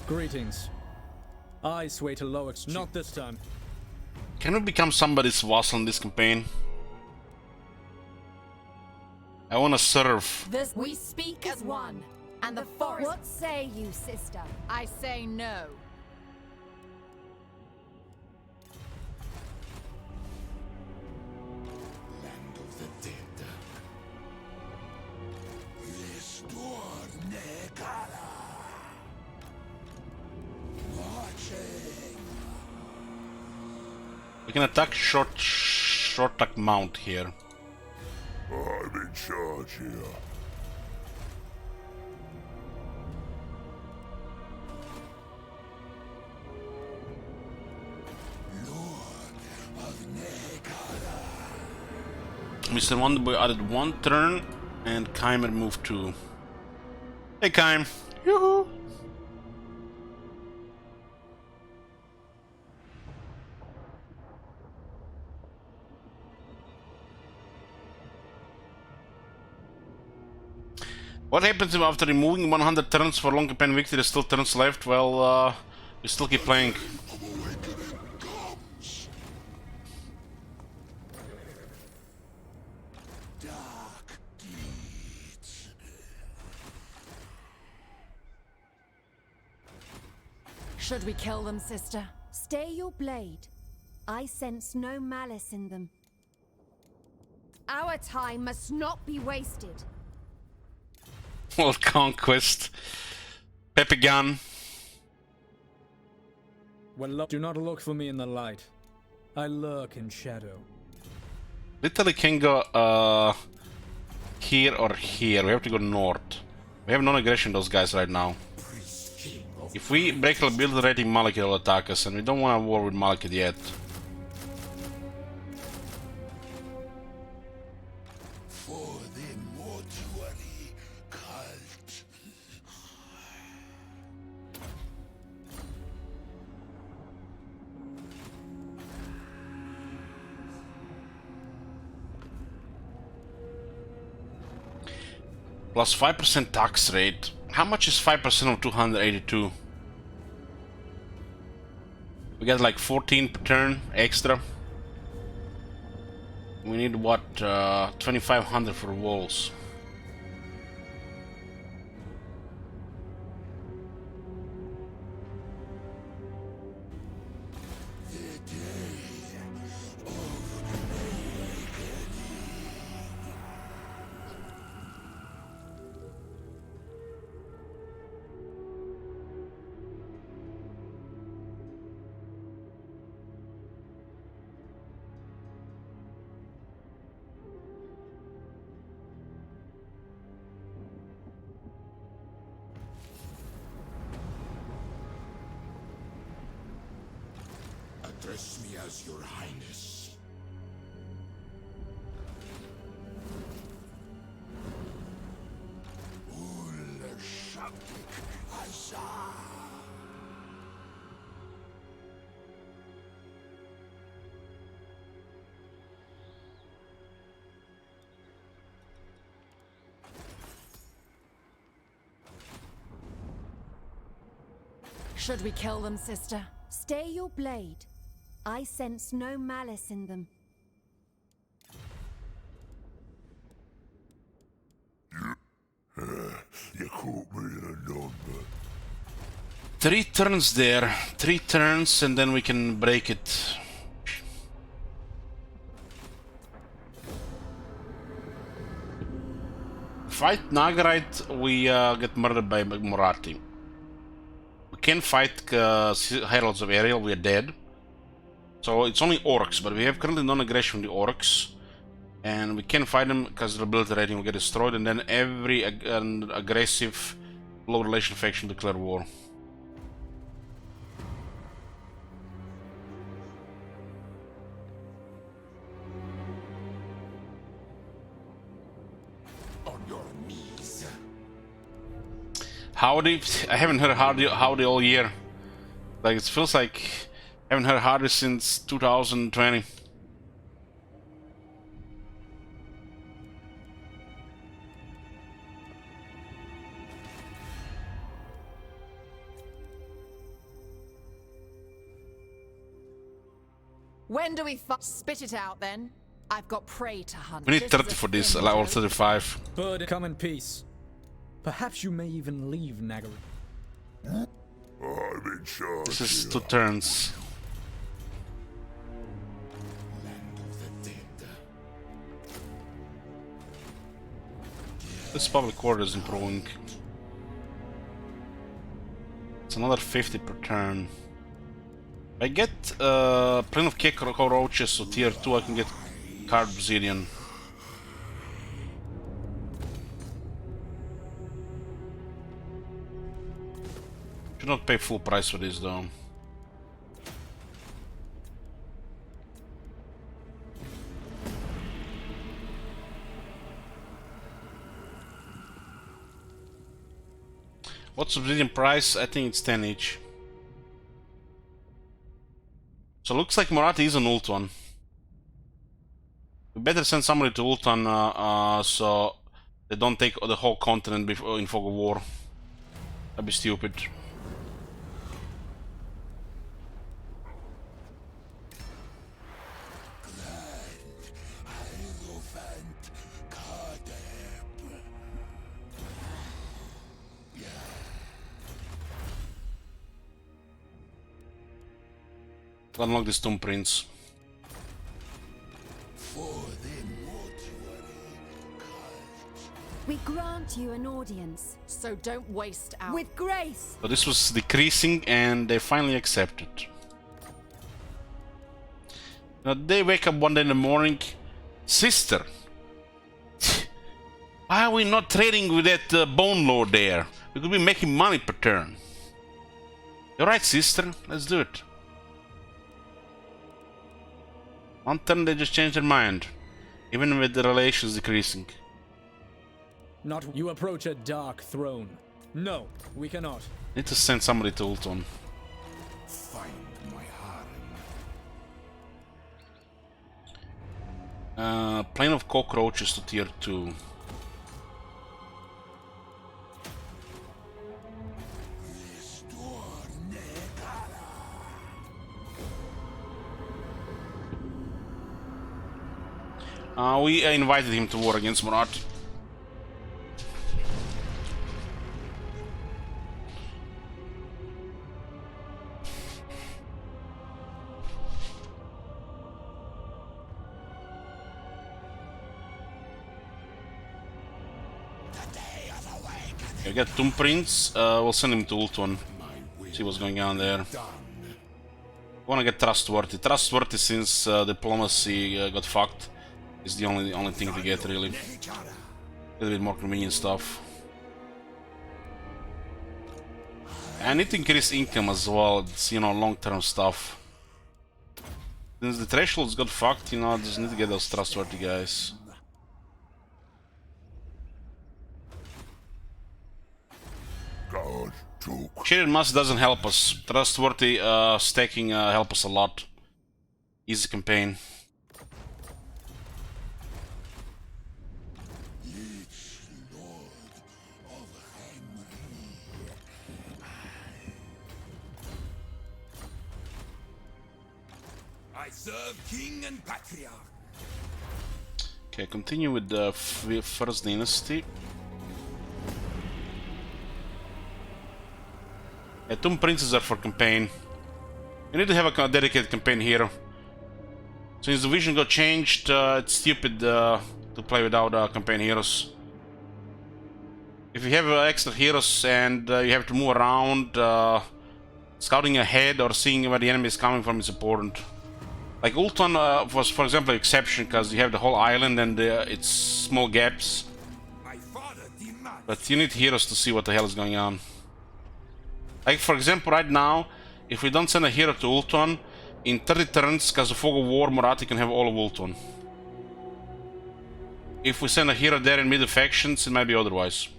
Greetings. I sway to low not this time. Can we become somebody's vassal in this campaign? I wanna serve. This we speak as one, and the forest. What say you, sister? I say no. Land of the dead. Restore Nehek. We can attack short attack mount here. I'm in charge here. Lord of Nehek. Mr. Wonderboy added 1 turn and Keimer moved 2. Hey Keim. Yoo-hoo. What happens if after removing 100 turns for long campaign victory there's still turns left? Well, we still keep playing. Should we kill them, sister? Stay your blade. I sense no malice in them. Our time must not be wasted. World Conquest. Pepe Gun. Well, do not look for me in the light. I lurk in shadow. Literally can go here or here. We have to go north. We have non-aggression those guys right now. If we break the build rating, Malekith will attack us, and we don't want to war with Malekith yet. For the mortuary cult. Plus 5% tax rate. How much is 5% of 282? We get like 14 per turn extra. We need what? 2,500 for walls. Address me as your highness. Ul Shakik Azar. Should we kill them, sister? Stay your blade. I sense no malice in them. You caught me in a number. 3 turns there. 3 turns and then we can break it. Fight Nagarite, we get murdered by Morati. We can fight Heralds of Ariel, we are dead. So it's only orcs, but we have currently non-aggression from the orcs. And we can fight them because their ability rating will get destroyed, and then every aggressive low relation faction declare war. On your knees. Howdy, I haven't heard howdy all year. Like, it feels like I haven't heard howdy since 2020. When do we spit it out then? I've got prey to hunt. We need This 30 is a for this, thin or joke. 35. But come in peace. Perhaps you may even leave Nagaru. I'm in charge. This is 2 turns. Land of the dead. This public order is improving. It's another 50 per turn. I get Plane of Cake Cockroaches, so tier 2 I can get Card Obsidian. Should not pay full price for this though. What's Obsidian price? I think it's 10 each. So looks like Morati is an ult one. We better send somebody to ult on so they don't take the whole continent before in fog of war. That'd be stupid. Unlock this Tomb Prince. We grant you an audience. So don't waste our... With grace! So this was decreasing and they finally accepted. Now they wake up one day in the morning. Sister, why are we not trading with that Bone Lord there? We could be making money per turn. You're right, sister. Let's do it. One turn they just changed their mind, even with the relations decreasing. Not you approach a dark throne. No, we cannot. Need to send somebody to ult on. Find my harem. Plane of Cockroaches to tier 2. We invited him to war against Murat. We get Tomb Prince, we'll send him to Ultron. See what's going on there. Wanna get Trustworthy. Trustworthy since Diplomacy got fucked. Is the only thing to get really. A little bit more convenient stuff. I need to increase income as well. It's, you know, long-term stuff. Since the thresholds got fucked, you know, I just need to get those trustworthy guys. Shaded Mask doesn't help us. Trustworthy stacking help us a lot. Easy campaign. I serve king and patriarch. Okay, continue with the first dynasty. Yeah, Tomb Princes are for campaign. You need to have a dedicated campaign hero. Since the vision got changed, it's stupid to play without campaign heroes. If you have extra heroes and you have to move around, scouting ahead or seeing where the enemy is coming from is important. Like Ulton was, for example, an exception because you have the whole island and it's small gaps. But you need heroes to see what the hell is going on. Like, for example, right now, if we don't send a hero to Ulton, in 30 turns, because of Fog of War, Morathi can have all of Ulton. If we send a hero there in middle factions, it might be otherwise.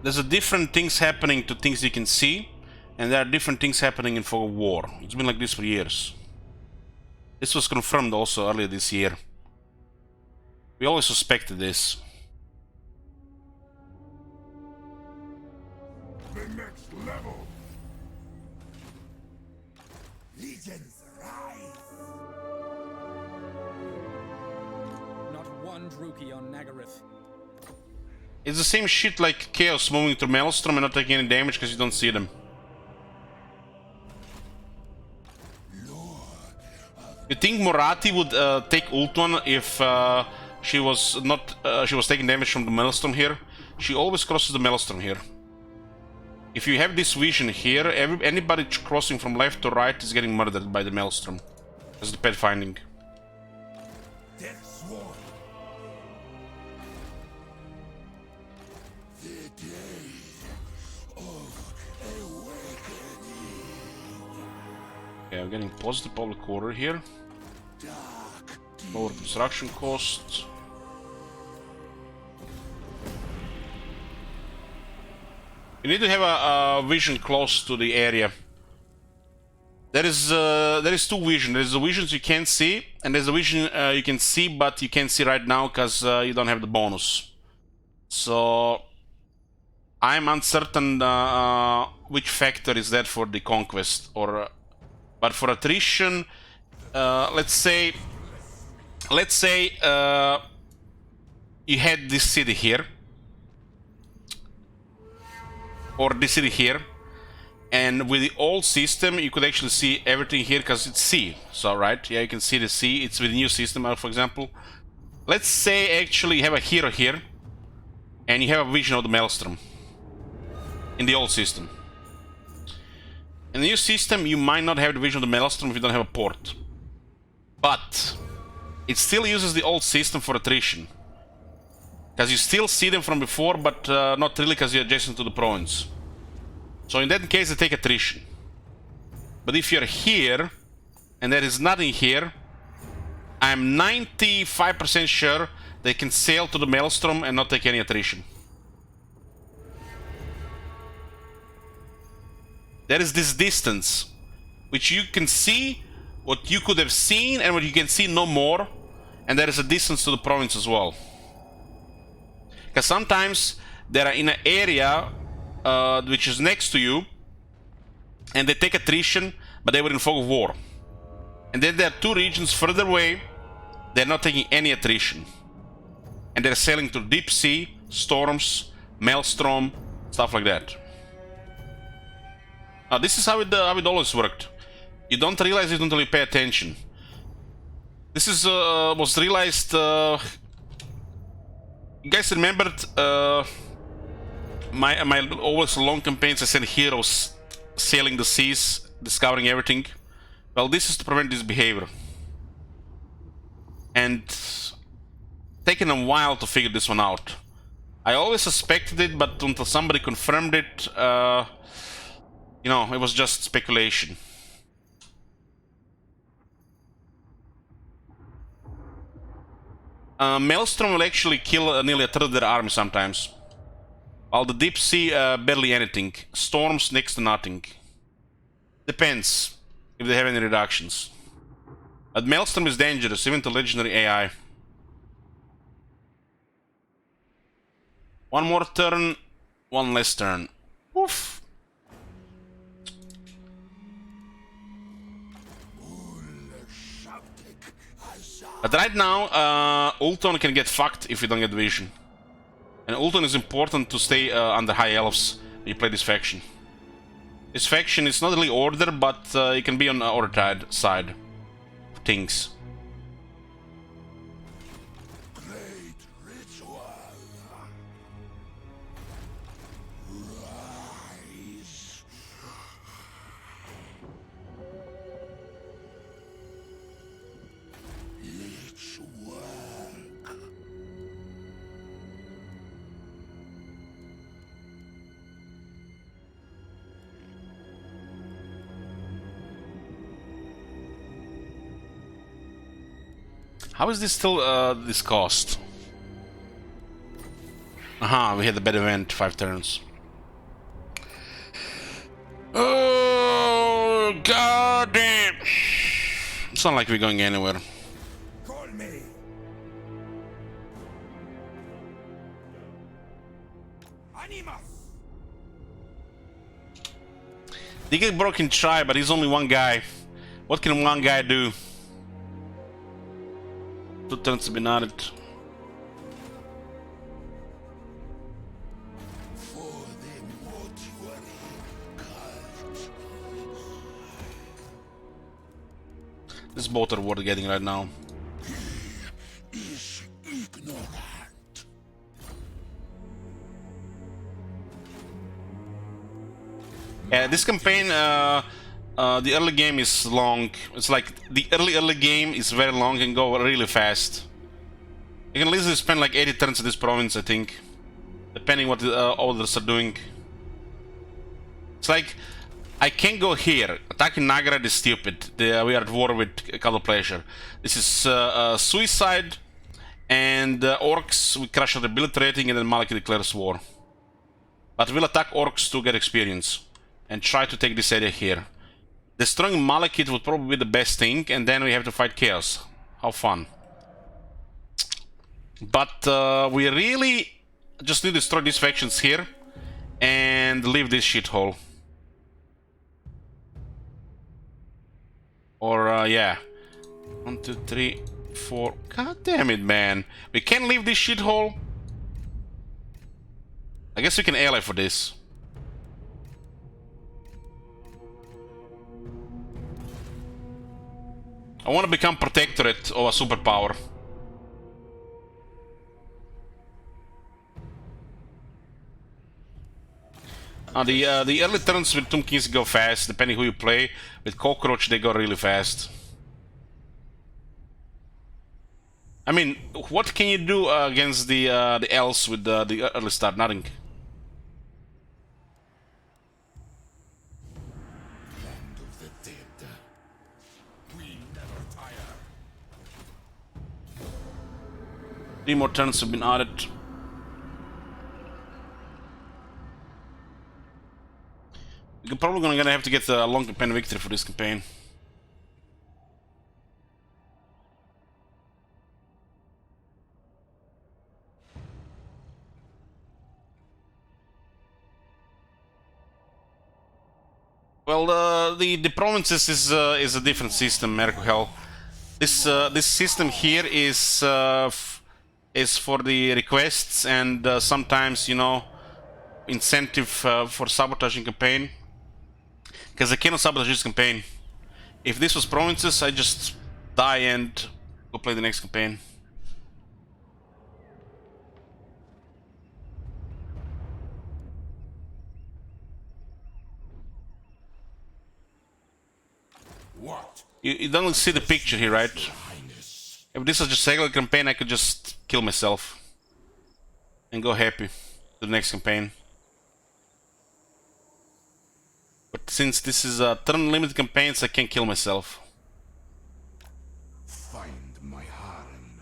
There's a different things happening to things you can see, and there are different things happening in Fog of War. It's been like this for years. This was confirmed also earlier this year. We always suspected this. The next level. Legions rise. Not one Druki on Nagaryth. It's the same shit like Chaos moving through Maelstrom and not taking any damage because you don't see them. You think Morathi would take Ultron if she was taking damage from the Maelstrom here? She always crosses the Maelstrom here. If you have this vision here, anybody crossing from left to right is getting murdered by the Maelstrom. That's the pet finding. Death sworn. The day of awakening. Okay, I'm getting positive public order here. Lower construction costs. You need to have a vision close to the area. There is two visions. There's the visions you can't see, and there's the vision you can see, but you can't see right now because you don't have the bonus. So I'm uncertain which factor is that for the conquest, or but for attrition, let's say you had this city here, or this city here, and with the old system you could actually see everything here because it's sea. So right, yeah, you can see the sea. It's with the new system, for example. Let's say actually you have a hero here, and you have a vision of the Maelstrom in the old system. In the new system, you might not have the vision of the Maelstrom if you don't have a port. But it still uses the old system for attrition. Because you still see them from before, but not really because you're adjacent to the province. So in that case, they take attrition. But if you're here, and there is nothing here, I'm 95% sure they can sail to the Maelstrom and not take any attrition. There is this distance, which you can see what you could have seen and what you can see no more, and there is a distance to the province as well. Because sometimes they are in an area which is next to you, and they take attrition, but they were in Fog of War. And then there are two regions further away, they're not taking any attrition. And they're sailing to deep sea, storms, Maelstrom, stuff like that. This is how it always worked. You don't realize it until you pay attention. This is was realized. You guys remembered my always long campaigns? I sent heroes sailing the seas, discovering everything. Well, this is to prevent this behavior. And taken a while to figure this one out. I always suspected it, but until somebody confirmed it, you know, it was just speculation. Maelstrom will actually kill nearly a third of their army sometimes. While the deep sea, barely anything. Storms next to nothing. Depends if they have any reductions. But Maelstrom is dangerous, even to legendary AI. One more turn, one less turn. Oof. But right now, Ulton can get fucked if you don't get vision. And Ulton is important to stay under High Elves when you play this faction. This faction is not really Order, but it can be on the Order side of things. How is this still this cost? Aha, we had a bad event, 5 turns. Oh, god damn! It's not like we're going anywhere. Call me. Animus. Nehek can try, but he's only one guy. What can one guy do? 2 turns have been added. This both are worth getting right now. Yeah, this campaign, the early game is long. It's like the early game is very long and go really fast. You can easily spend like 80 turns in this province, I think, depending what the others are doing. It's like I can't go here. Attacking Nagrad is stupid. We are at war with Cult of Pleasure. This is suicide, and orcs we crush our ability rating, and then Maliki declares war. But we'll attack orcs to get experience and try to take this area here. Destroying Malekith would probably be the best thing, and then we have to fight Chaos. How fun. But we really just need to destroy these factions here and leave this shithole. Or, yeah. 1, 2, 3, 4. God damn it, man. We can't leave this shithole. I guess we can ally for this. I want to become protectorate of a superpower. The early turns with Tomb Kings go fast, depending who you play. With Cockroach, they go really fast. I mean, what can you do against the elves with the early start? Nothing. Land of the dead. We never tire. 3 more turns have been added. We're probably gonna have to get a long campaign victory for this campaign. Well, the provinces is a different system, Merco Hell. This system here is for the requests and sometimes, you know, incentive for sabotaging campaign. Because I cannot sabotage this campaign. If this was provinces, I just die and go play the next campaign. What? You don't see the picture here, right? If this was just regular campaign, I could just kill myself and go happy to the next campaign. But since this is a turn limited campaigns, I can't kill myself. Find my harem.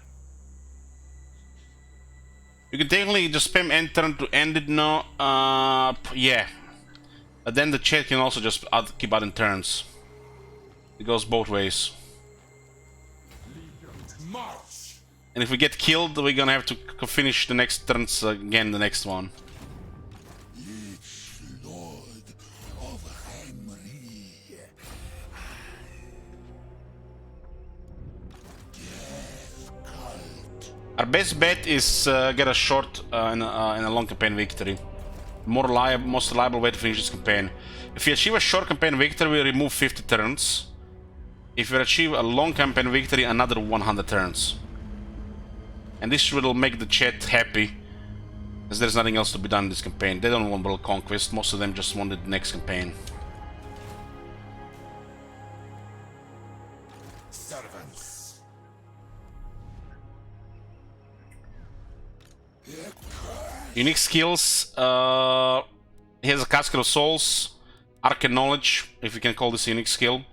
You can technically just spam end turn to end it now. Yeah. But then the chat can also just keep adding turns. It goes both ways. March! And if we get killed, we're gonna have to finish the next turns again, the next one. Each lord of Hemri. Our best bet is get a short and a long campaign victory. Most reliable way to finish this campaign. If we achieve a short campaign victory, we remove 50 turns. If we achieve a long campaign victory, another 100 turns. And this will make the chat happy, as there's nothing else to be done in this campaign. They don't want world conquest, most of them just want the next campaign. Servants. Unique skills, he has a Casket of Souls, Arcane Knowledge, if you can call this a unique skill.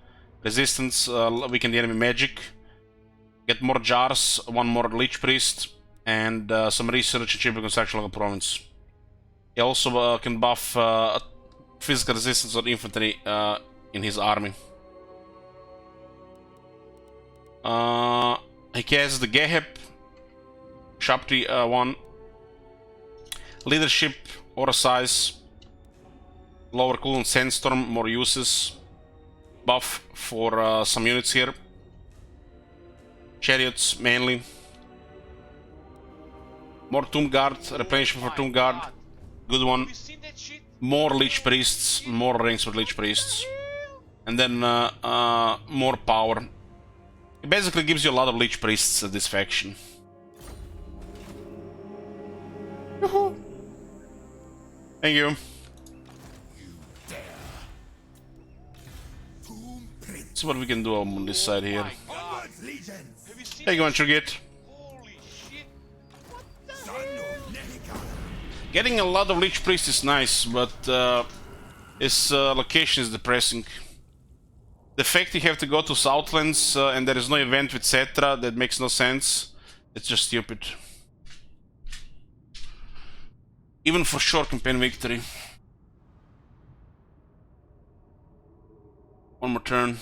Resistance, weaken the enemy magic. Get more jars, one more Lich Priest, and some research achievement construction like a province. He also can buff physical resistance on infantry in his army. He casts the Gehep, Sharpty 1, Leadership, Aura Size, lower cooldown Sandstorm, more uses, buff for some units here. Chariots mainly. More Tomb Guard, replenishment for Tomb Guard, good one. More Lich Priests, more ranks for Lich Priests. And then more power. It basically gives you a lot of Lich Priests at this faction. Thank you. See what we can do on this side here. Hey, go on, Trigit. Getting a lot of Lich Priest is nice, but his location is depressing. The fact you have to go to Southlands and there is no event with Cetra, that makes no sense. It's just stupid. Even for short campaign victory. One more turn.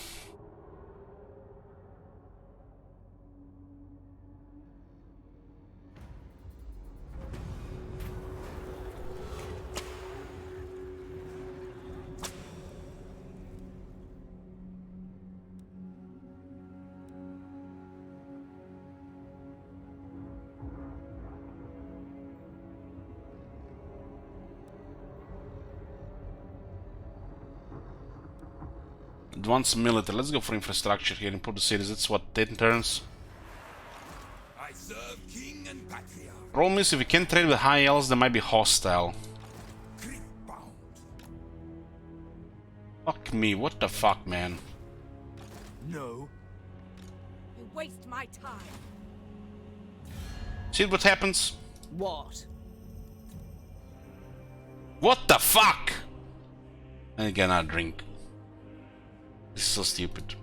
Advanced military. Let's go for infrastructure here and put the cities. That's what, 10 turns. I serve king and patriarch. Problem is, if we can't trade with high elves, they might be hostile. Bound. Fuck me, what the fuck, man? No. You waste my time. See what happens? What? What the fuck? I cannot drink. This is so stupid.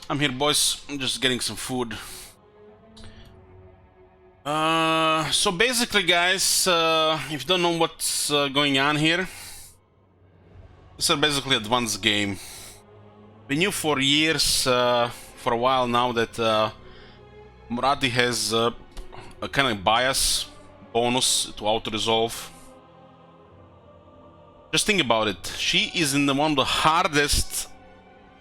I'm here, boys. I'm just getting some food. So basically, guys, if you don't know what's going on here, this is basically advanced game. We knew for years, for a while now, that Marathi has a kind of bias bonus to auto-resolve. Just think about it. She is in one of the hardest,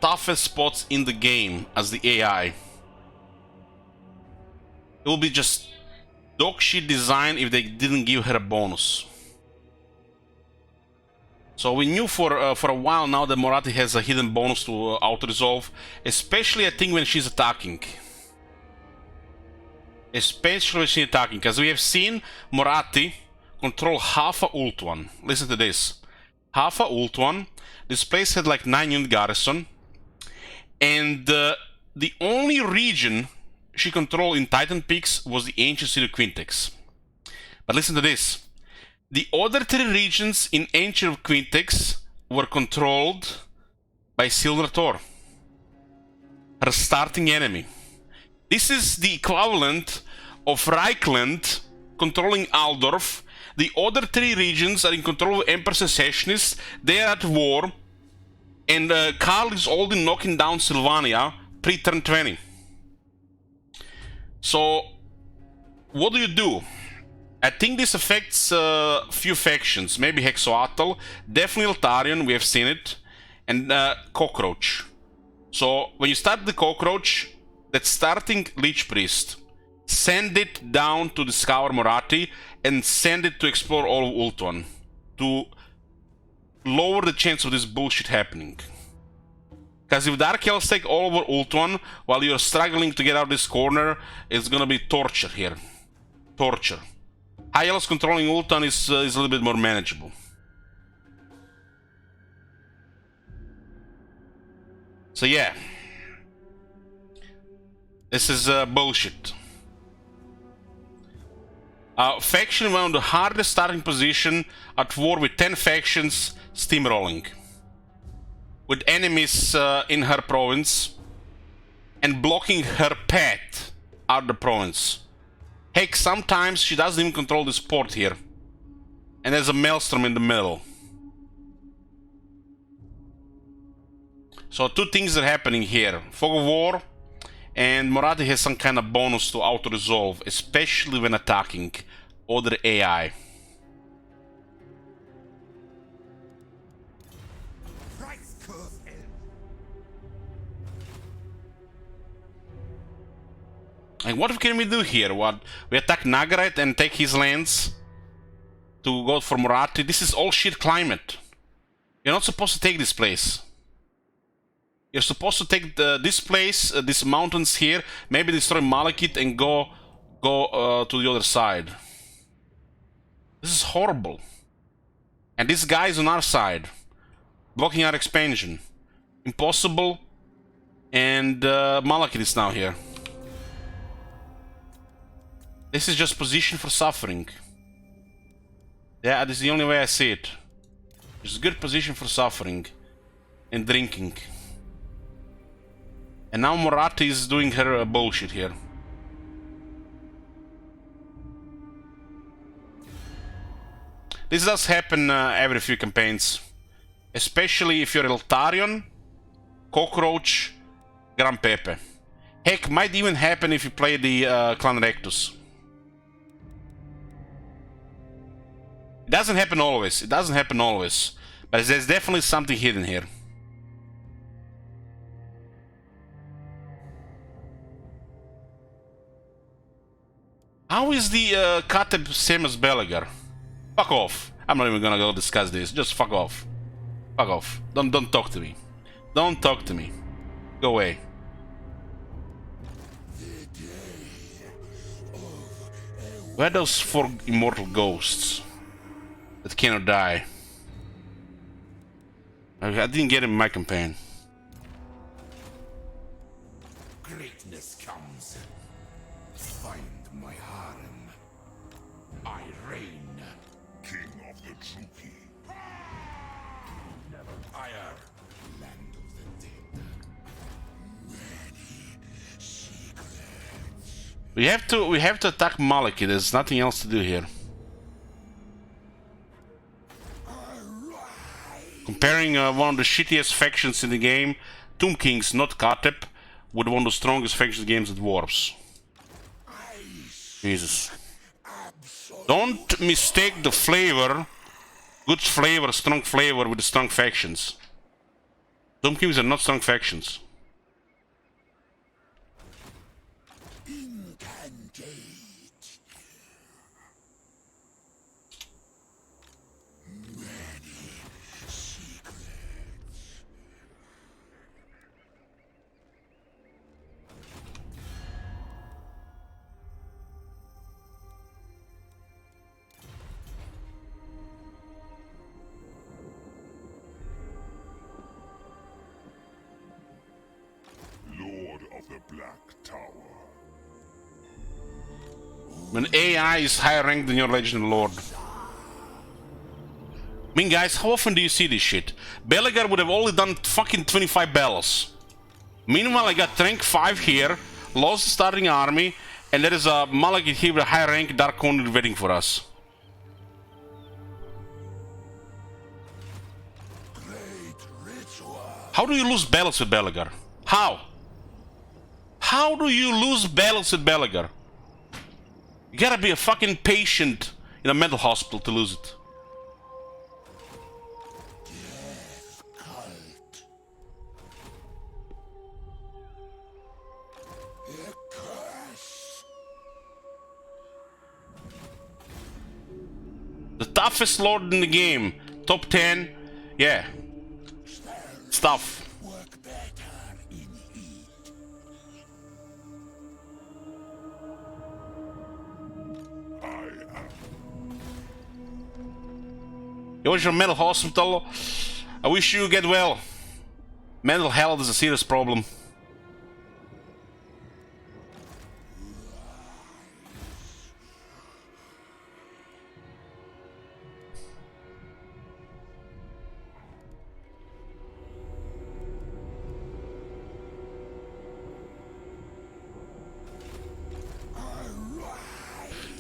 toughest spots in the game as the AI. It will be just dog shit design if they didn't give her a bonus. So we knew for a while now that Marathi has a hidden bonus to auto-resolve, especially I think when she's attacking. Especially when she's attacking, because we have seen Marathi control half a ult one. Listen to this. Half a ult one. This place had like 9 unit garrison. And the only region she controlled in Titan Peaks was the ancient city of Quintex. But listen to this. The other 3 regions in ancient of Quintex were controlled by Silver Thor, her starting enemy. This is the equivalent of Reichland controlling Aldorf. The other 3 regions are in control of Emperor Secessionist. They are at war. And Karl is already knocking down Sylvania pre-turn 20. So, what do? I think this affects a few factions. Maybe Hexoatl, definitely Altarion, we have seen it, and Cockroach. So, when you start the Cockroach, that starting Lich Priest, send it down to discover Marathi and send it to explore all of Ultuan to lower the chance of this bullshit happening. Because if Dark Elves take all over Ultuan while you're struggling to get out of this corner, it's gonna be torture here. Torture. High Elves controlling Ultuan is a little bit more manageable. So yeah. This is bullshit. Faction went on the hardest starting position at war with 10 factions steamrolling. With enemies in her province and blocking her path out of the province. Heck, sometimes she doesn't even control this port here. And there's a maelstrom in the middle. So 2 things are happening here. Fog of War and Marathi has some kind of bonus to auto-resolve, especially when attacking other AI. And what can we do here? What? We attack Nagarite and take his lands to go for Marathi? This is all shit climate. You're not supposed to take this place. You're supposed to take this place, these mountains here, maybe destroy Malekith and go to the other side. This is horrible. And this guy is on our side, blocking our expansion. Impossible. And Malekith is now here. This is just position for suffering. Yeah, this is the only way I see it. It's a good position for suffering and drinking. And now Marathi is doing her bullshit here. This does happen every few campaigns. Especially if you're Eltarion, Cockroach, Gran Pepe. Heck, might even happen if you play the Clan Rectus. It doesn't happen always. It doesn't happen always. But there's definitely something hidden here. How is the Kateb same as Belegar? Fuck off. I'm not even gonna go discuss this. Just fuck off. Fuck off. Don't talk to me. Don't talk to me. Go away. Where are those 4 immortal ghosts that cannot die? I didn't get him in my campaign. Greatness comes. Find my harem. I reign. King of the Truki. Ire, land of the dead. Ready. We have to attack Maliki. There's nothing else to do here. Comparing one of the shittiest factions in the game, Tomb Kings, not Katep, with one of the strongest factions in the games, the Dwarves. Jesus. Don't mistake the flavor, good flavor, strong flavor with the strong factions. Tomb Kings are not strong factions. When AI is higher ranked than your Legend Lord. I mean, guys, how often do you see this shit? Belegar would have only done fucking 25 battles. Meanwhile, I got rank 5 here, lost the starting army, and there is a Malekith here with a high rank Dark Only waiting for us. How do you lose battles with Belegar? How? How do you lose battles with Belegar? You gotta be a fucking patient in a mental hospital to lose it. The toughest lord in the game. Top 10. Yeah. Stuff. You're your mental hospital. I wish you get well. Mental health is a serious problem.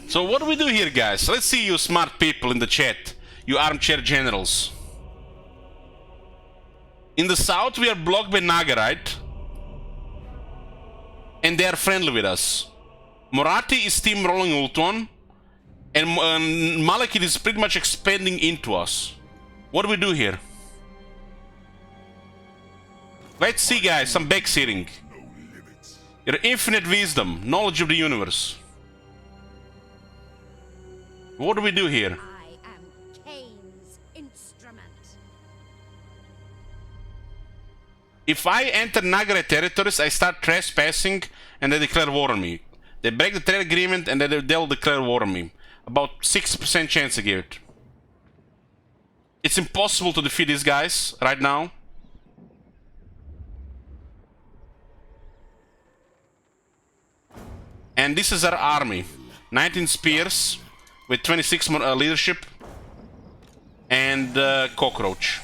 So what do we do here, guys? Let's see you smart people in the chat. You armchair generals. In the south, we are blocked by Nagarite. And they are friendly with us. Moratti is steamrolling Ultron. And Malekith is pretty much expanding into us. What do we do here? Let's see, guys, some backseating. Your infinite wisdom, knowledge of the universe. What do we do here? If I enter Nagarite territories, I start trespassing and they declare war on me. They break the trade agreement and they'll declare war on me. About 60% chance I give it. It's impossible to defeat these guys right now. And this is our army. 19 spears with 26 more leadership and cockroach.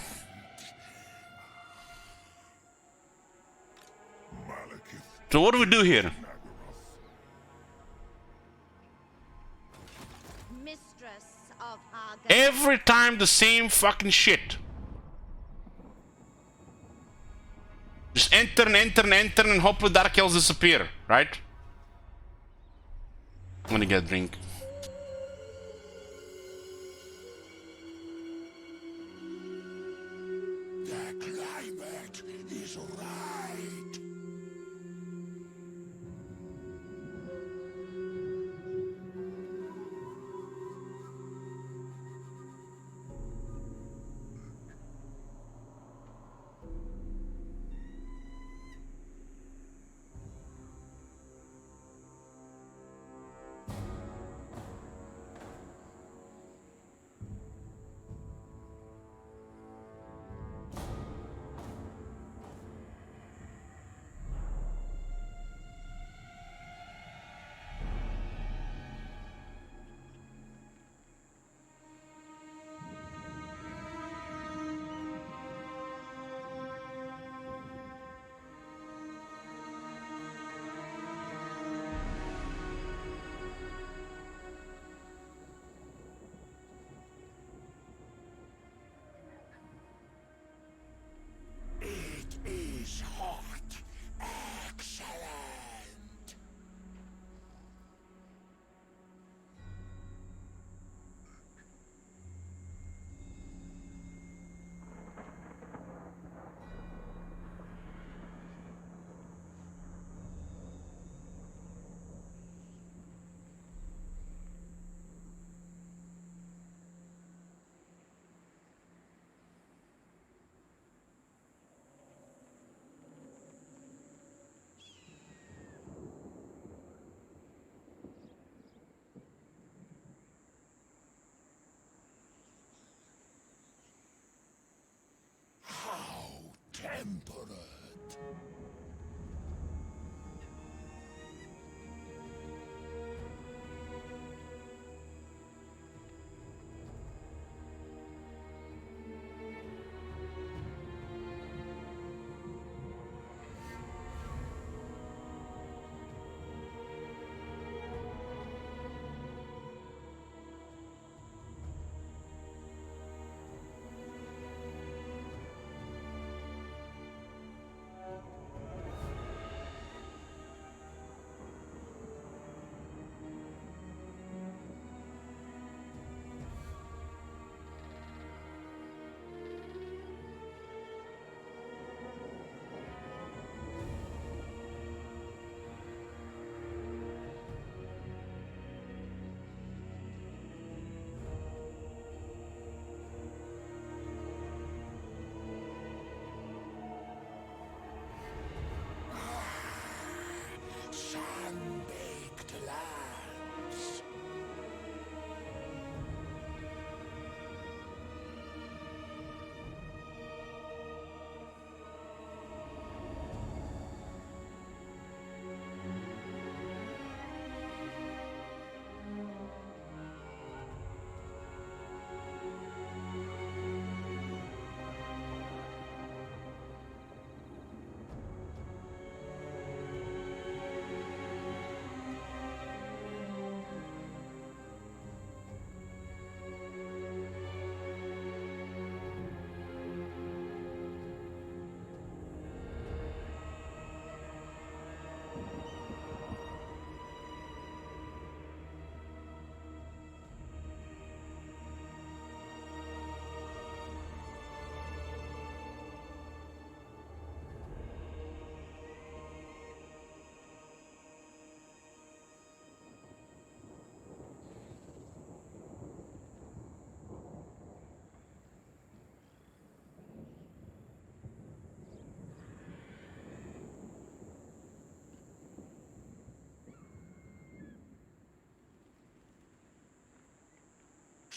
So what do we do here? Every time the same fucking shit. Just enter and enter and enter and hope the Dark Elves disappear, right? I'm gonna get a drink. The climate is right.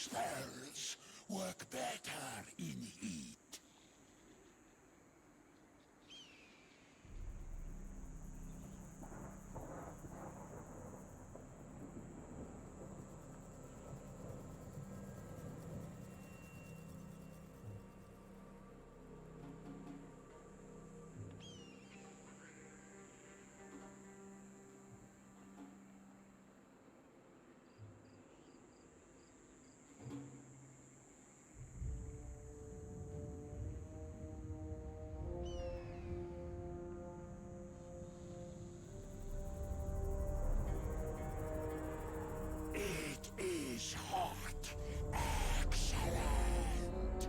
Spells work better in heat. It is hot. Excellent.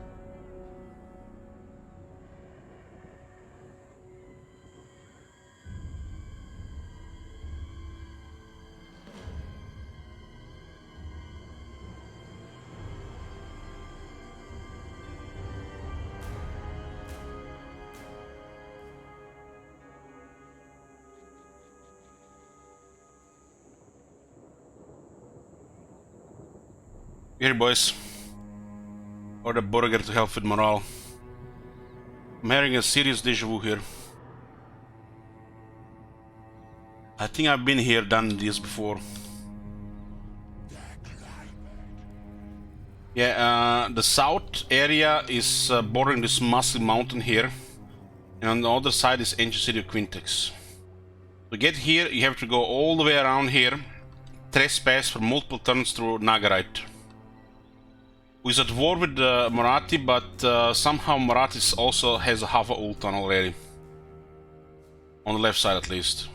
Here, boys. Or the burger to help with morale. I'm having a serious deja vu here. I think I've been here, done this before. Yeah, the south area is bordering this massive mountain here. And on the other side is ancient city of Quintex. To get here, you have to go all the way around here, trespass for multiple turns through Nagarite, who is at war with Marathi, but somehow Marathi also has a Hava Ultan already. On the left side at least.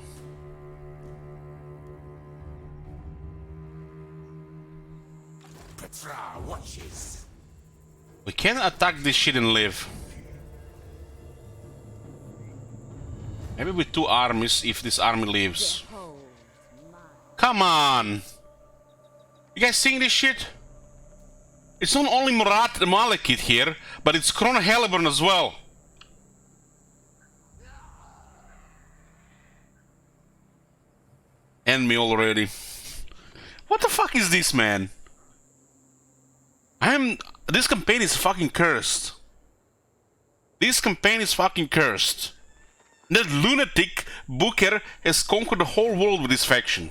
Petra watches. We can attack this shit and live. Maybe with two armies if this army leaves. Come on! You guys seeing this shit? It's not only Murat the Malekith here, but it's Chrono Hellebron as well. End me already. What the fuck is this, man? This campaign is fucking cursed. This campaign is fucking cursed. That lunatic Booker has conquered the whole world with this faction.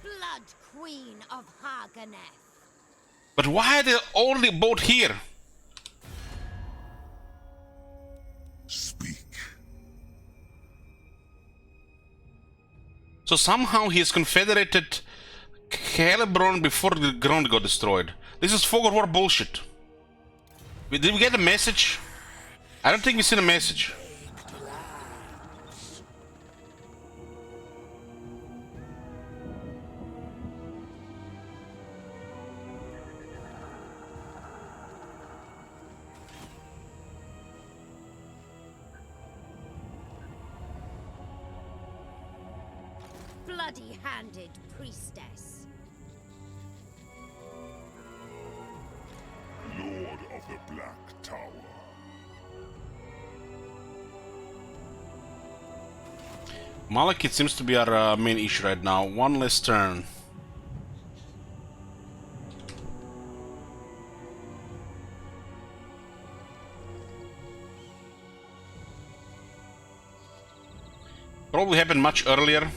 Blood Queen of Haganeth. But why are they only both here? Speak. So somehow he has confederated Hellebron before the ground got destroyed. This is fog of war bullshit. Did we get a message? I don't think we seen a message. Bloody-handed priestess. Lord of the Black Tower. Malekith seems to be our main issue right now. One less turn. Probably happened much earlier.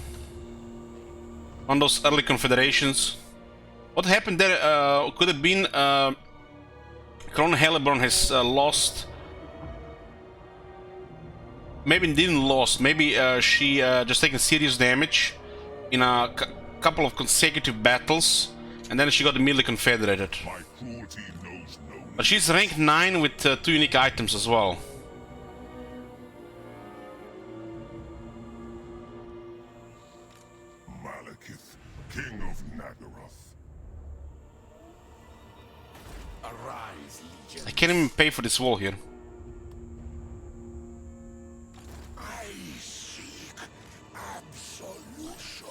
On those early confederations. What happened there could have been Chrono Hellebron has lost. Maybe didn't lost. Maybe she just taken serious damage in a couple of consecutive battles, and then she got immediately confederated. My cruelty knows no. But she's rank 9 with 2 unique items as well. Malekith, King of Nagaroth. Arise, Legion. I can't even pay for this wall here. I seek absolution.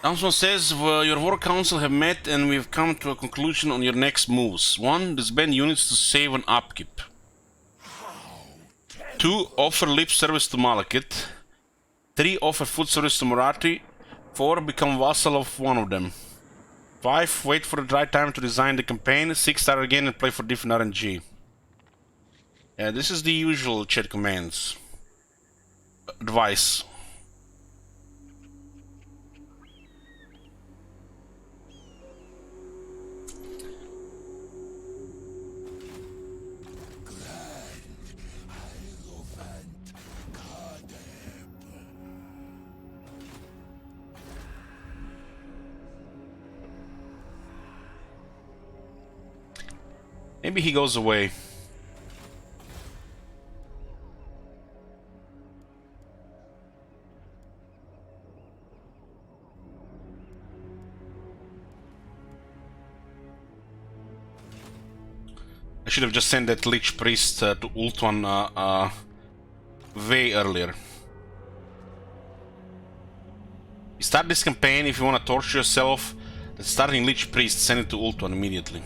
Townsman says your war council have met and we've come to a conclusion on your next moves. 1. Disband units to save on upkeep. 2. Offer lip service to Malekith. 3. Offer food service to Marathi. 4. Become vassal of one of them. 5. Wait for the right time to design the campaign. 6. Start again and play for different RNG. Yeah, this is the usual chat commands. Advice. Maybe he goes away. I should have just sent that Lich Priest to ult one way earlier. You start this campaign, if you want to torture yourself, the starting Lich Priest, send it to ult one immediately.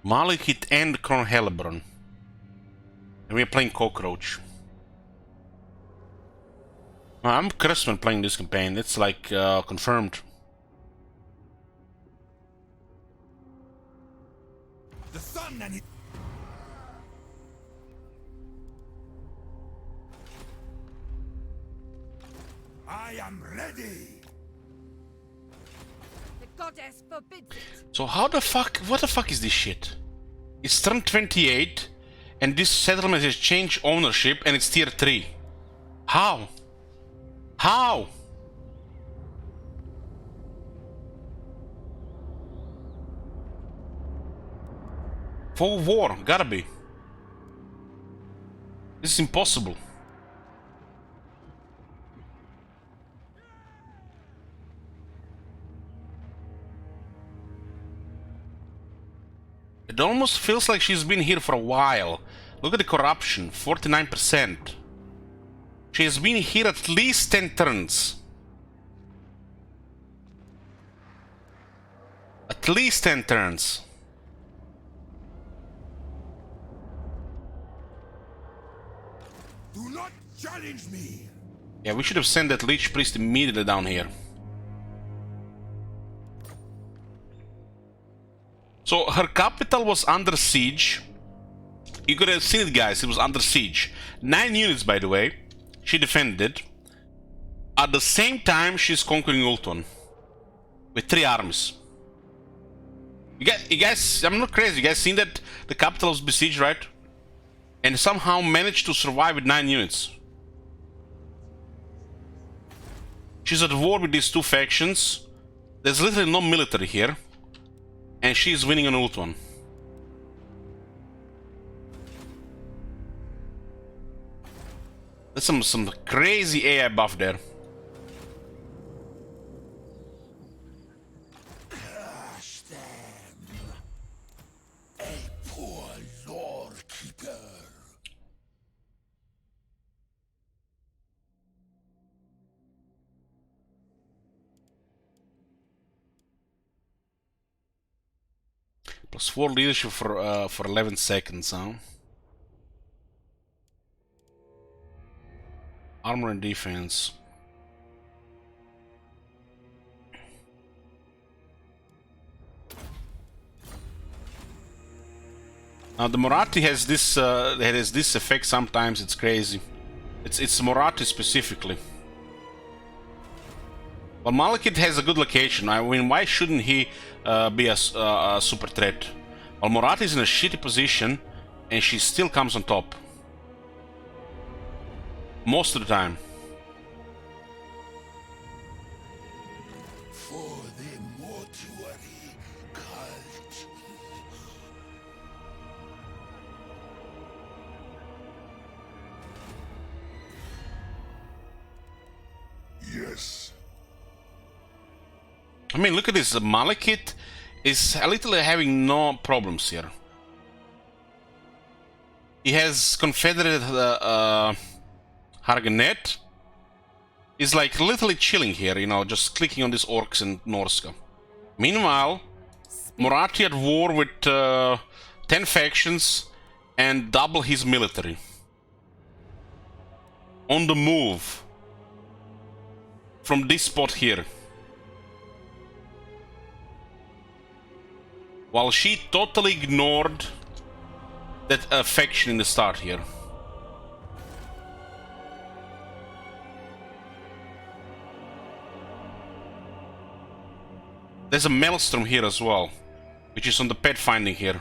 Malekith and Chrono Hellebron. And we are playing Cockroach. I'm Chrisman playing this campaign, it's like confirmed. The sun and I am ready. The goddess forbids it. So how the fuck, what the fuck is this shit? It's turn 28 and this settlement has changed ownership and it's tier 3. How? How? For war, gotta be. This is impossible. It almost feels like she's been here for a while. Look at the corruption, 49%. She has been here at least 10 turns. At least 10 turns. Do not challenge me. Yeah, we should have sent that Lich Priest immediately down here. So her capital was under siege. You could have seen it, guys, it was under siege. 9 units, by the way. She defended it. At the same time, she's conquering Ultron. With 3 armies. You guys, I'm not crazy. You guys seen that the capital was besieged, right? And somehow managed to survive with 9 units. She's at war with these 2 factions. There's literally no military here. And she's winning on Ultron. There's some crazy AI buff there. Crush them. A poor lore keeper. Plus 4 leadership for 11 seconds, huh? Armor and defense. Now the Moratti has this effect sometimes. It's crazy. It's Moratti specifically. Well, Malekith has a good location. I mean, why shouldn't he be a super threat? Well, Moratti is in a shitty position, and she still comes on top. Most of the time. For the mortuary cult. Yes. I mean, look at this. Malekith is literally having no problems here. He has Confederate Harganet. He's like literally chilling here, you know, just clicking on these orcs and Norska. Meanwhile, Morathi at war with 10 factions and double his military. On the move. From this spot here. While she totally ignored that faction in the start here. There's a maelstrom here as well, which is on the pet finding here.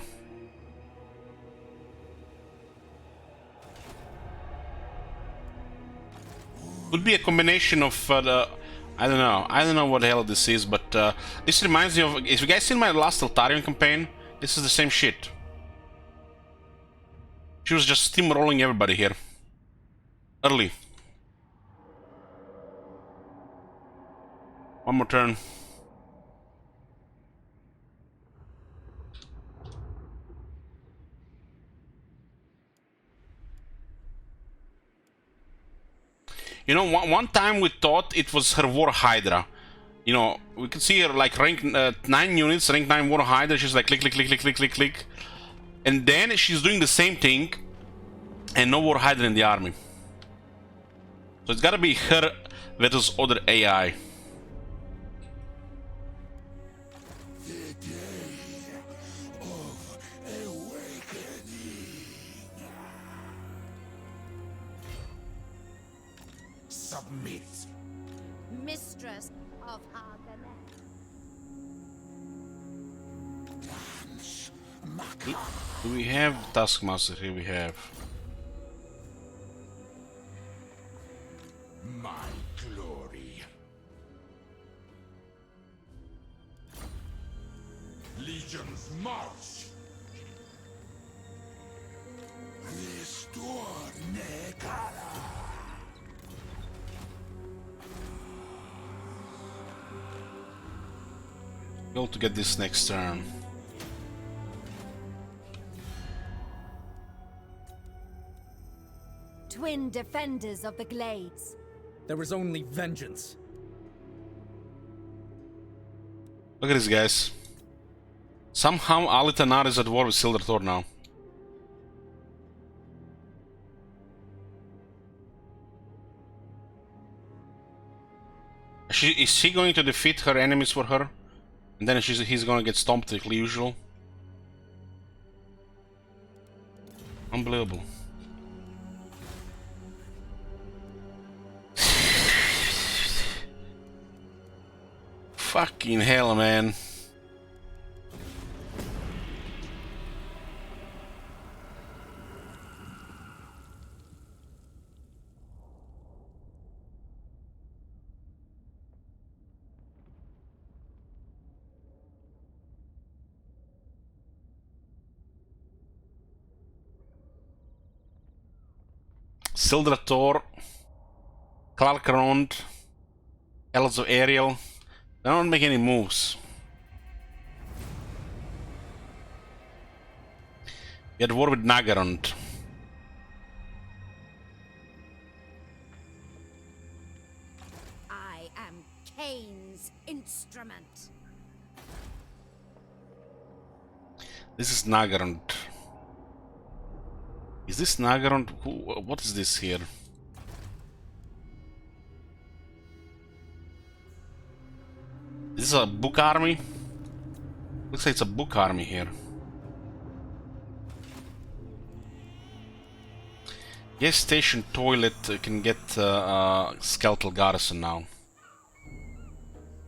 Could be a combination of the... I don't know what the hell this is, but this reminds me of... If you guys seen my last Altarian campaign, this is the same shit. She was just steamrolling everybody here. Early. One more turn. You know, one time we thought it was her War Hydra. You know, we could see her like rank 9 units, rank 9 War Hydra. She's like click, click, click, click, click, click, click. And then she's doing the same thing and no War Hydra in the army. So it's gotta be her versus other AI. Submit. Mistress of Arganet. Do we have Taskmaster? Here we have. My glory. Legions march. Restore Nehek. Go to get this next turn. Twin defenders of the Glades. There is only vengeance. Look at this, guys. Somehow Alitanar is at war with Sildrator now. Is she going to defeat her enemies for her? And then he's gonna get stomped like usual. Unbelievable. Fucking hell, man. Sildrator, Clarkrond, Elves of Ariel. They don't make any moves. We had war with Nagarond. I am Cain's instrument. This is Nagarond. Is this Nagarond? What is this here? Is this a book army? Looks like it's a book army here. Yes, station toilet can get skeletal garrison now.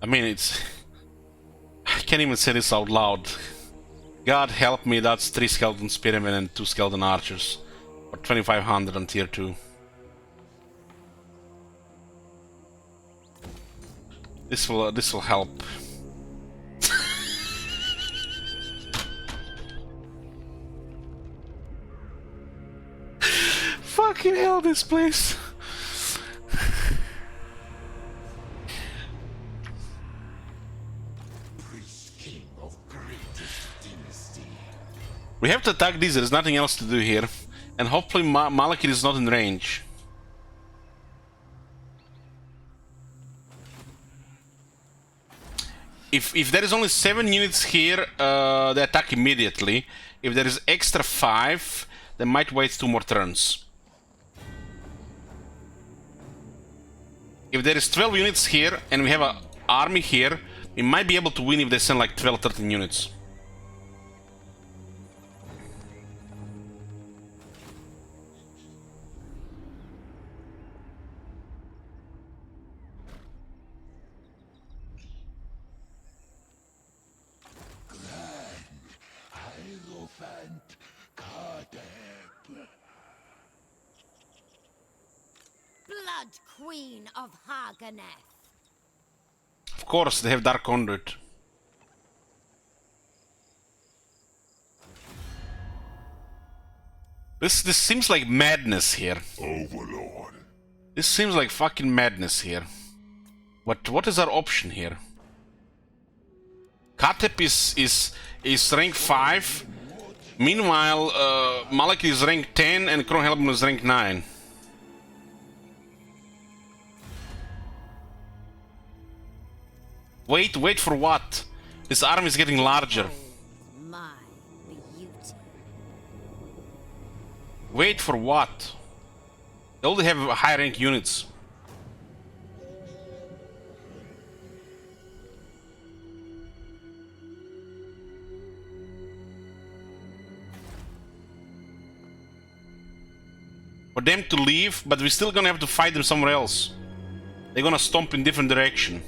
I mean, it's... I can't even say this out loud. God help me, that's 3 skeleton spearmen and 2 skeleton archers. For 2500 on tier 2. This will help. Fucking hell, this place. We have to attack these, there's nothing else to do here. And hopefully Malekith is not in range. If there is only 7 units here, they attack immediately. If there is extra 5, they might wait 2 more turns. If there is 12 units here and we have an army here, we might be able to win if they send like 12-13 units. Blood Queen of Haganeth. Of course, they have Dark Conduit. This seems like madness here. Overlord. This seems like fucking madness here. What is our option here? Katep is rank 5. Meanwhile, Malekith is rank 10 and Chrono Hellebron is rank 9. Wait for what? This army is getting larger. My beauty. Wait for what? They only have high rank units. For them to leave, but we're still gonna have to fight them somewhere else. They're gonna stomp in different direction.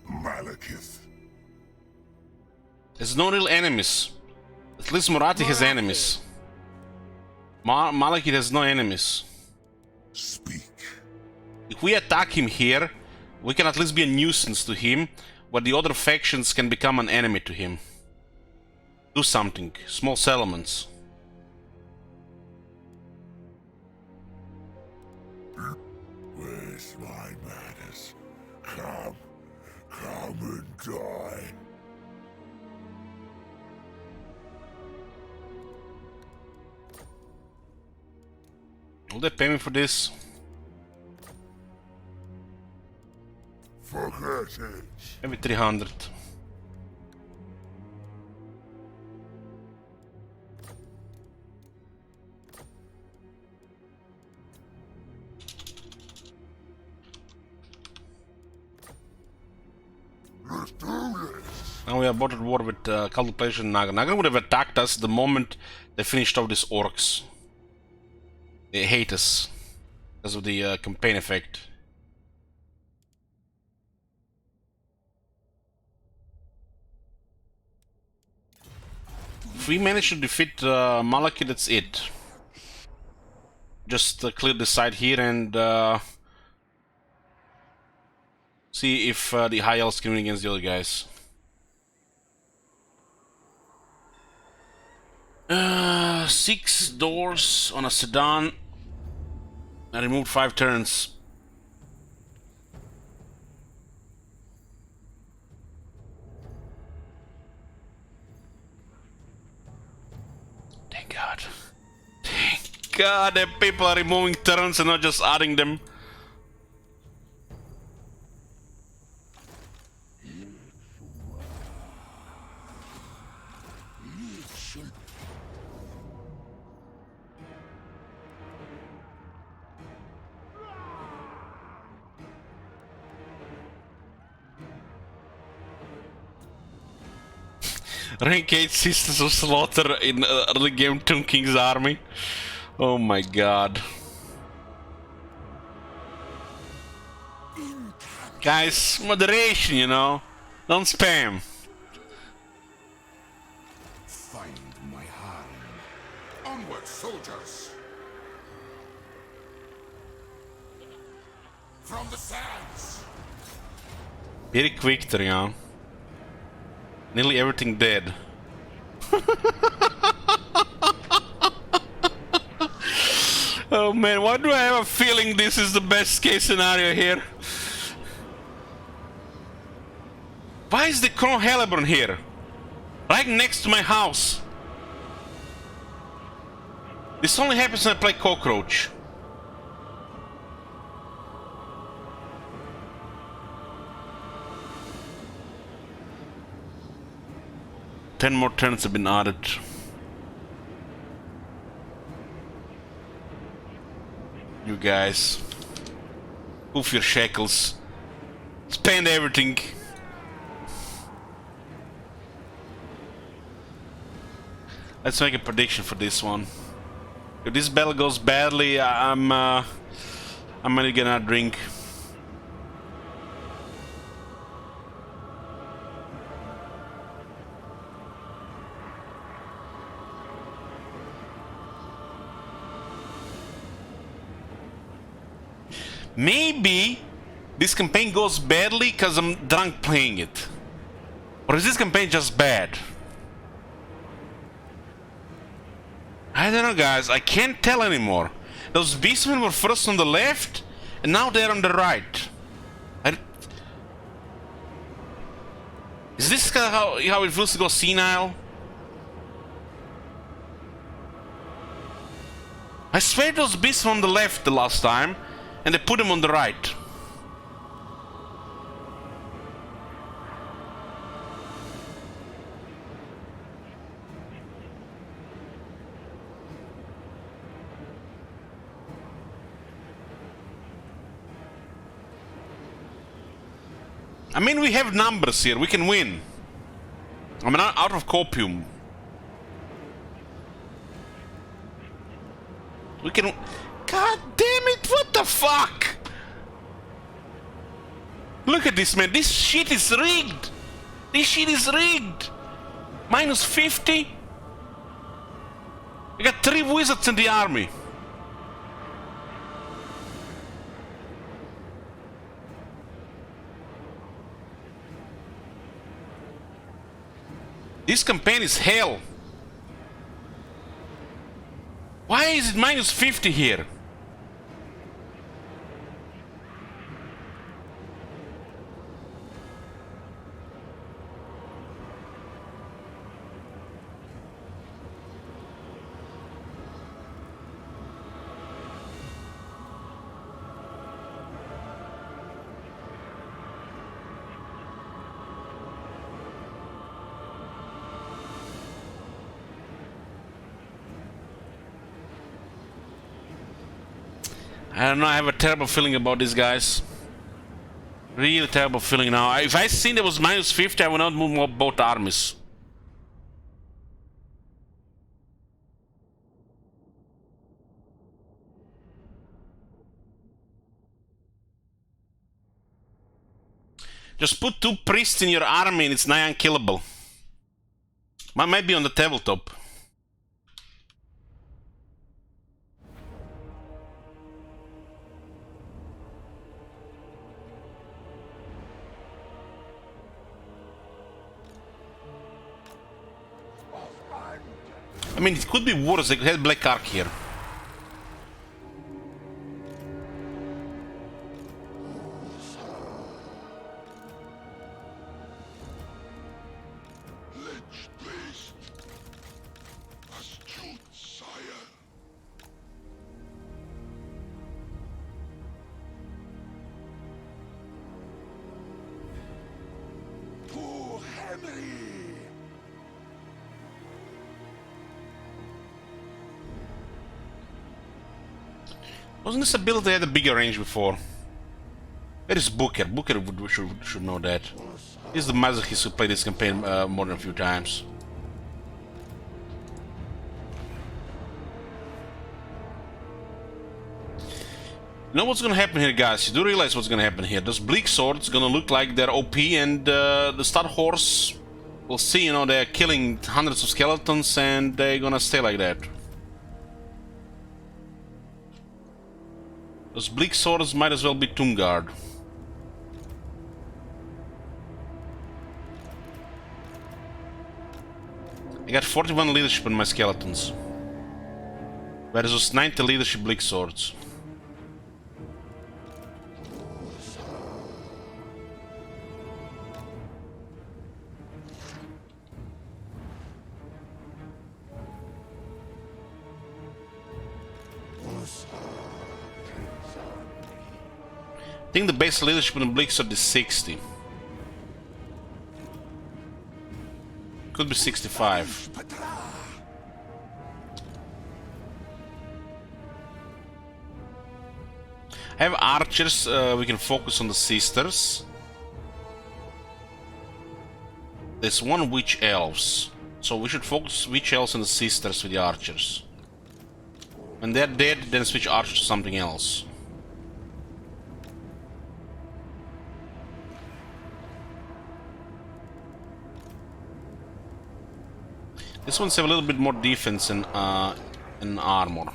Malekith. There's no real enemies. At least Morathi has enemies. Malekith has no enemies. Speak. If we attack him here, we can at least be a nuisance to him, where the other factions can become an enemy to him. Do something. Small settlements. Where's my madness? Come and die. Will they pay me for this? Forget it. Maybe 300. Let's do this. Now we are both at war with Cultivation Naga. Naga would have attacked us the moment they finished off these orcs. They hate us because of the campaign effect. If we manage to defeat Malekith, that's it. Just clear the side here and see if the High Elves can win against the other guys. 6 doors on a sedan. I removed 5 turns. Thank God. Thank God that people are removing turns and not just adding them. Rank 8 Sisters of Slaughter in early game Tomb King's army. Oh my god. Guys, moderation, you know. Don't spam. Find my harem. Onward, soldiers. From the sands. Very quick, yeah. Nearly everything dead. Oh man, why do I have a feeling this is the best case scenario here? Why is the Chrono Hellebron here? Right next to my house. This only happens when I play Cockroach. Ten more turns have been added. You guys. Poof your shekels. Spend everything. Let's make a prediction for this one. If this battle goes badly, I'm gonna get a drink. Maybe this campaign goes badly because I'm drunk playing it. Or is this campaign just bad? I don't know, guys. I can't tell anymore. Those beastmen were first on the left, and now they're on the right. Is this how it feels to go senile? I swear those beasts were on the left the last time, and they put them on the right. I mean, we have numbers here. We can win. I'm out of copium. We can... God damn it! What the fuck? Look at this, man. This shit is rigged. This shit is rigged. Minus 50. We got 3 wizards in the army. This campaign is hell. Why is it minus 50 here? I don't know, I have a terrible feeling about these guys. Really terrible feeling now. If I seen there was minus 50, I would not move both armies. Just put 2 priests in your army and it's nigh unkillable. Might be on the tabletop. I mean, it could be worse. They could have Black Ark here. Wasn't this ability had a bigger range before? Where is Booker? Booker should know that. He's the masochist who played this campaign more than a few times. You know what's gonna happen here, guys? You do realize what's gonna happen here. Those bleak swords gonna look like they're OP, and the Star Horse will see, you know, they're killing hundreds of skeletons, and they're gonna stay like that. Those bleak swords might as well be Tomb Guard. I got 41 leadership on my skeletons. Whereas those 90 leadership bleak swords. I think the base leadership in Blixer is 60. Could be 65. I have archers, we can focus on the sisters. There's one witch elves. So we should focus witch elves and the sisters with the archers. When they're dead, then switch archers to something else. This one's have a little bit more defense and armor.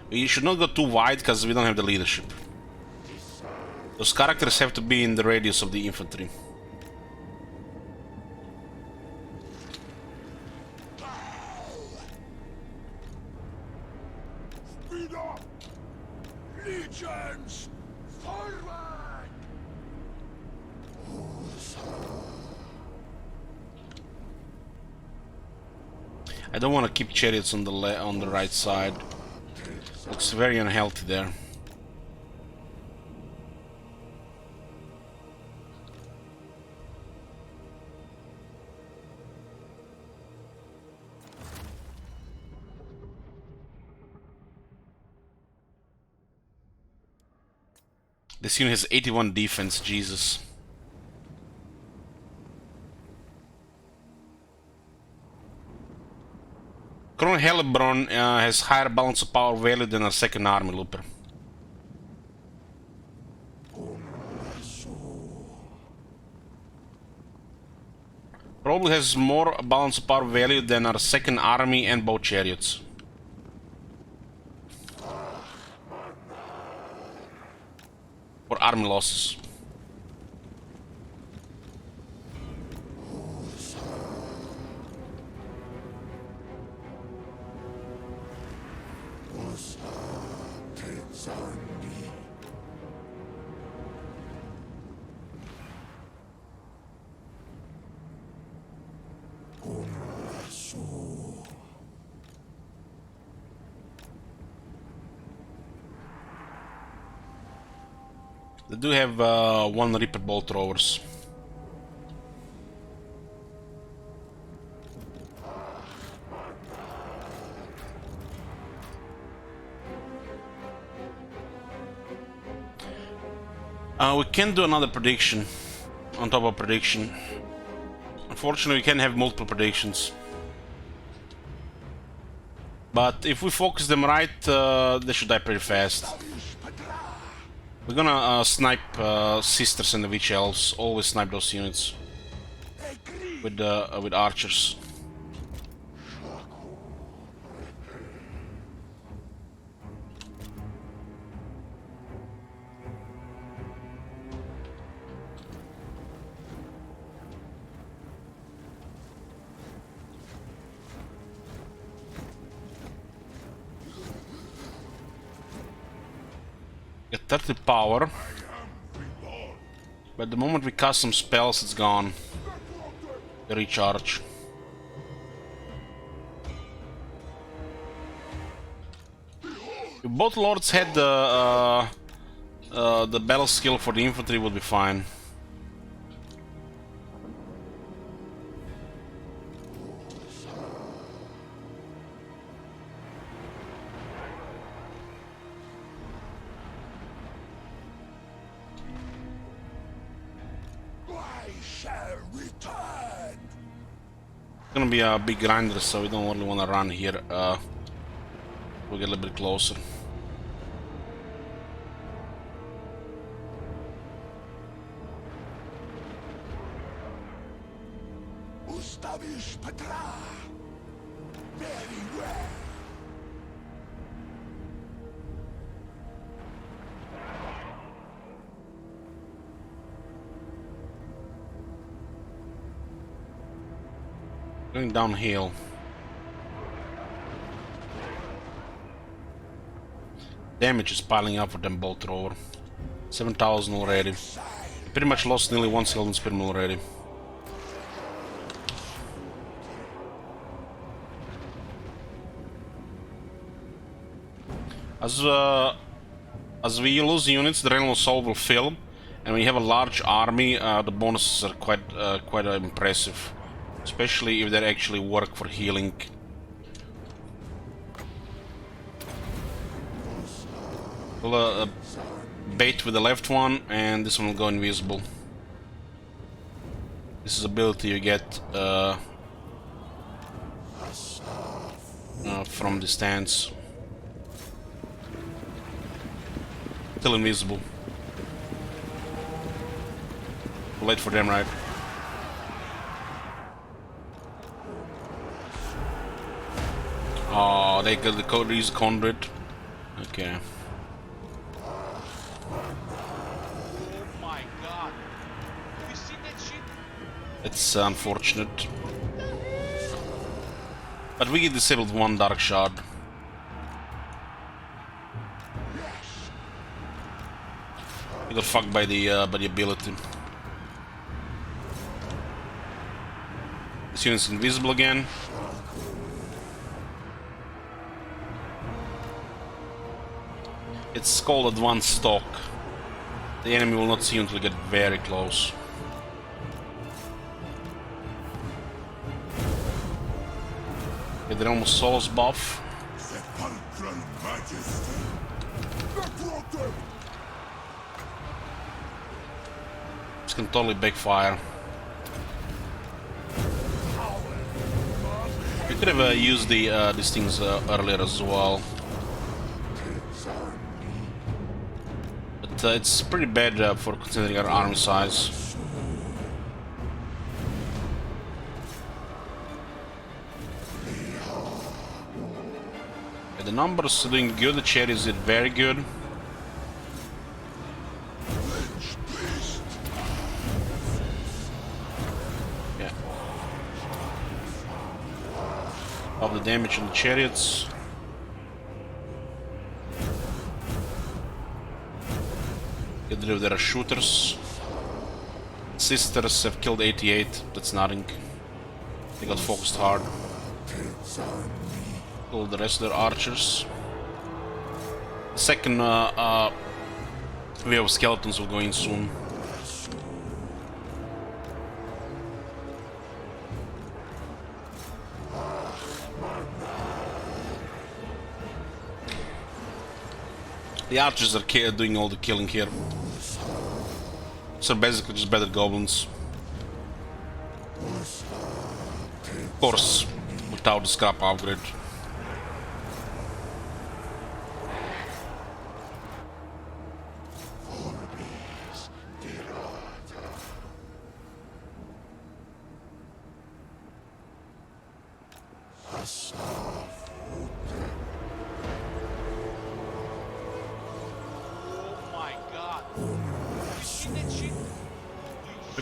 We should not go too wide because we don't have the leadership. Those characters have to be in the radius of the infantry. Speed up! Legions! Forward! I don't want to keep chariots on the right side. Looks very unhealthy there. This unit has 81 defense, Jesus. Chrono Hellebron has higher balance of power value than our second army looper. Probably has more balance of power value than our second army and both chariots. For army losses. They do have one Reaper bolt throwers. We can do another prediction on top of prediction. Unfortunately, we can have multiple predictions. But if we focus them right, they should die pretty fast. We're gonna snipe sisters and the witch elves. Always snipe those units with archers. Get 30 power, but the moment we cast some spells, it's gone. The recharge. If both lords had the battle skill for the infantry, would be fine. It's gonna be a big grinder, so we don't really want to run here. We'll get a little bit closer. Very well. Going downhill. Damage is piling up for them bolt thrower. 7,000 already. Pretty much lost nearly one skeleton spearman already. As we lose units, the Realm of Soul will fill, and when you have a large army, the bonuses are quite impressive, especially if they actually work for healing. We'll bait with the left one, and this one will go invisible. This is ability you get from distance. Still invisible. Late for them, right? Oh, they got the code is conduit. Okay. Oh my god. Have you seen that shit? It's unfortunate. But we disabled one dark shard. We got fucked by the ability. This unit's invisible again. It's called advanced stalk. The enemy will not see you until you get very close. Get the Realm of Souls buff. This can totally backfire. We could have used these things earlier as well. But it's pretty bad for considering our army size. The numbers are doing good, the chariots did very good. Yeah. Of the damage on the chariots. Get rid of their shooters. Sisters have killed 88, that's nothing. They got focused hard. Kill the rest of their archers. The second wave of skeletons will go in soon. The archers are doing all the killing here. So basically just better goblins. Of course, without the scrap upgrade.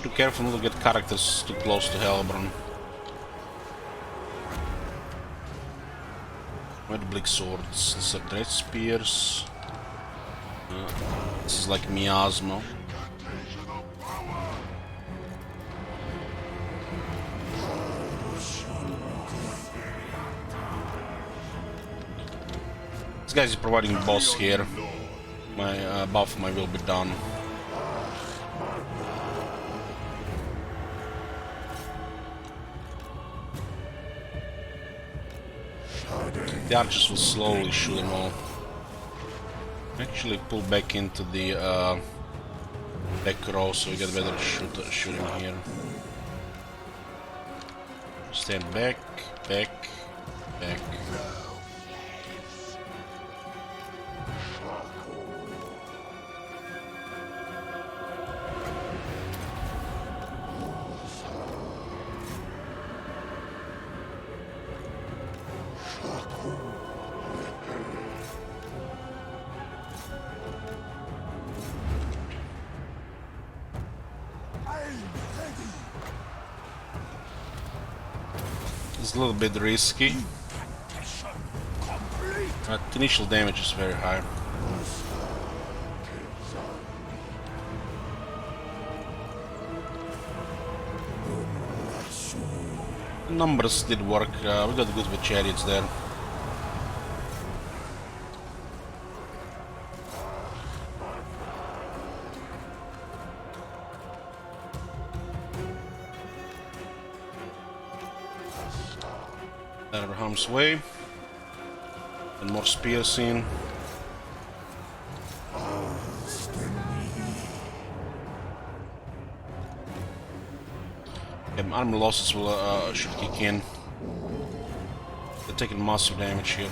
Be careful not to get characters too close to Hellebron. Red Bleak Swords, these are Dread Spears. This is like Miasma. This guy is providing boss here. My buff my will be done. The archers will slowly shoot them all. Actually pull back into the back row so we get better shooting here. Stand back, back, back. It's a little bit risky. Initial damage is very high. The numbers did work. We got good with chariots there. Out of harm's way. And more spears in. Yeah, armor losses will should kick in. They're taking massive damage here.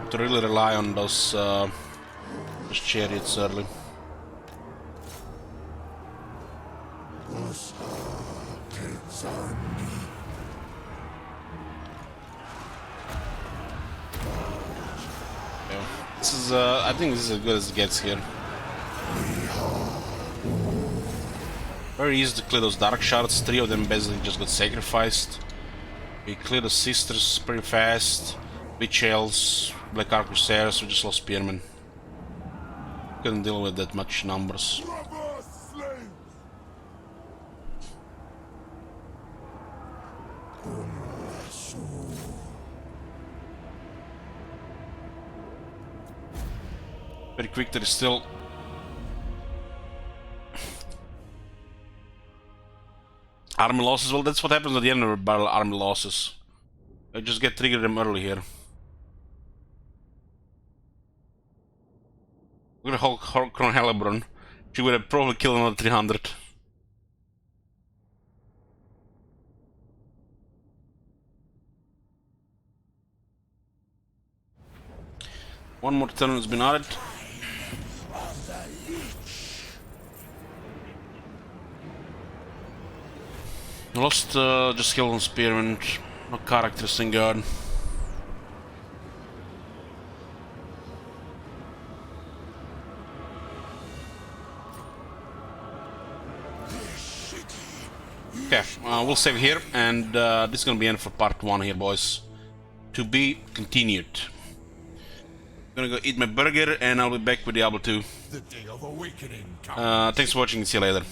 To really rely on those chariots early. Yeah. This is I think this is as good as it gets here. Very easy to clear those dark shards. 3 of them basically just got sacrificed. We clear the sisters pretty fast. Witch Elves, Black Arc Crusaders, we just lost Spearmen. Couldn't deal with that much numbers. Very quick, there is still army losses. Well, that's what happens at the end of a battle, army losses. I just get triggered them early here. Look at the whole Chrono Hellebron. She would have probably killed another 300. One more turn has been added. Lost just skill on Spearman, no characters in guard. Okay, we'll save here, and this is gonna be end for part 1 here, boys. To be continued. Gonna go eat my burger, and I'll be back with Diablo 2. The day of awakening. Thanks for watching, see you later.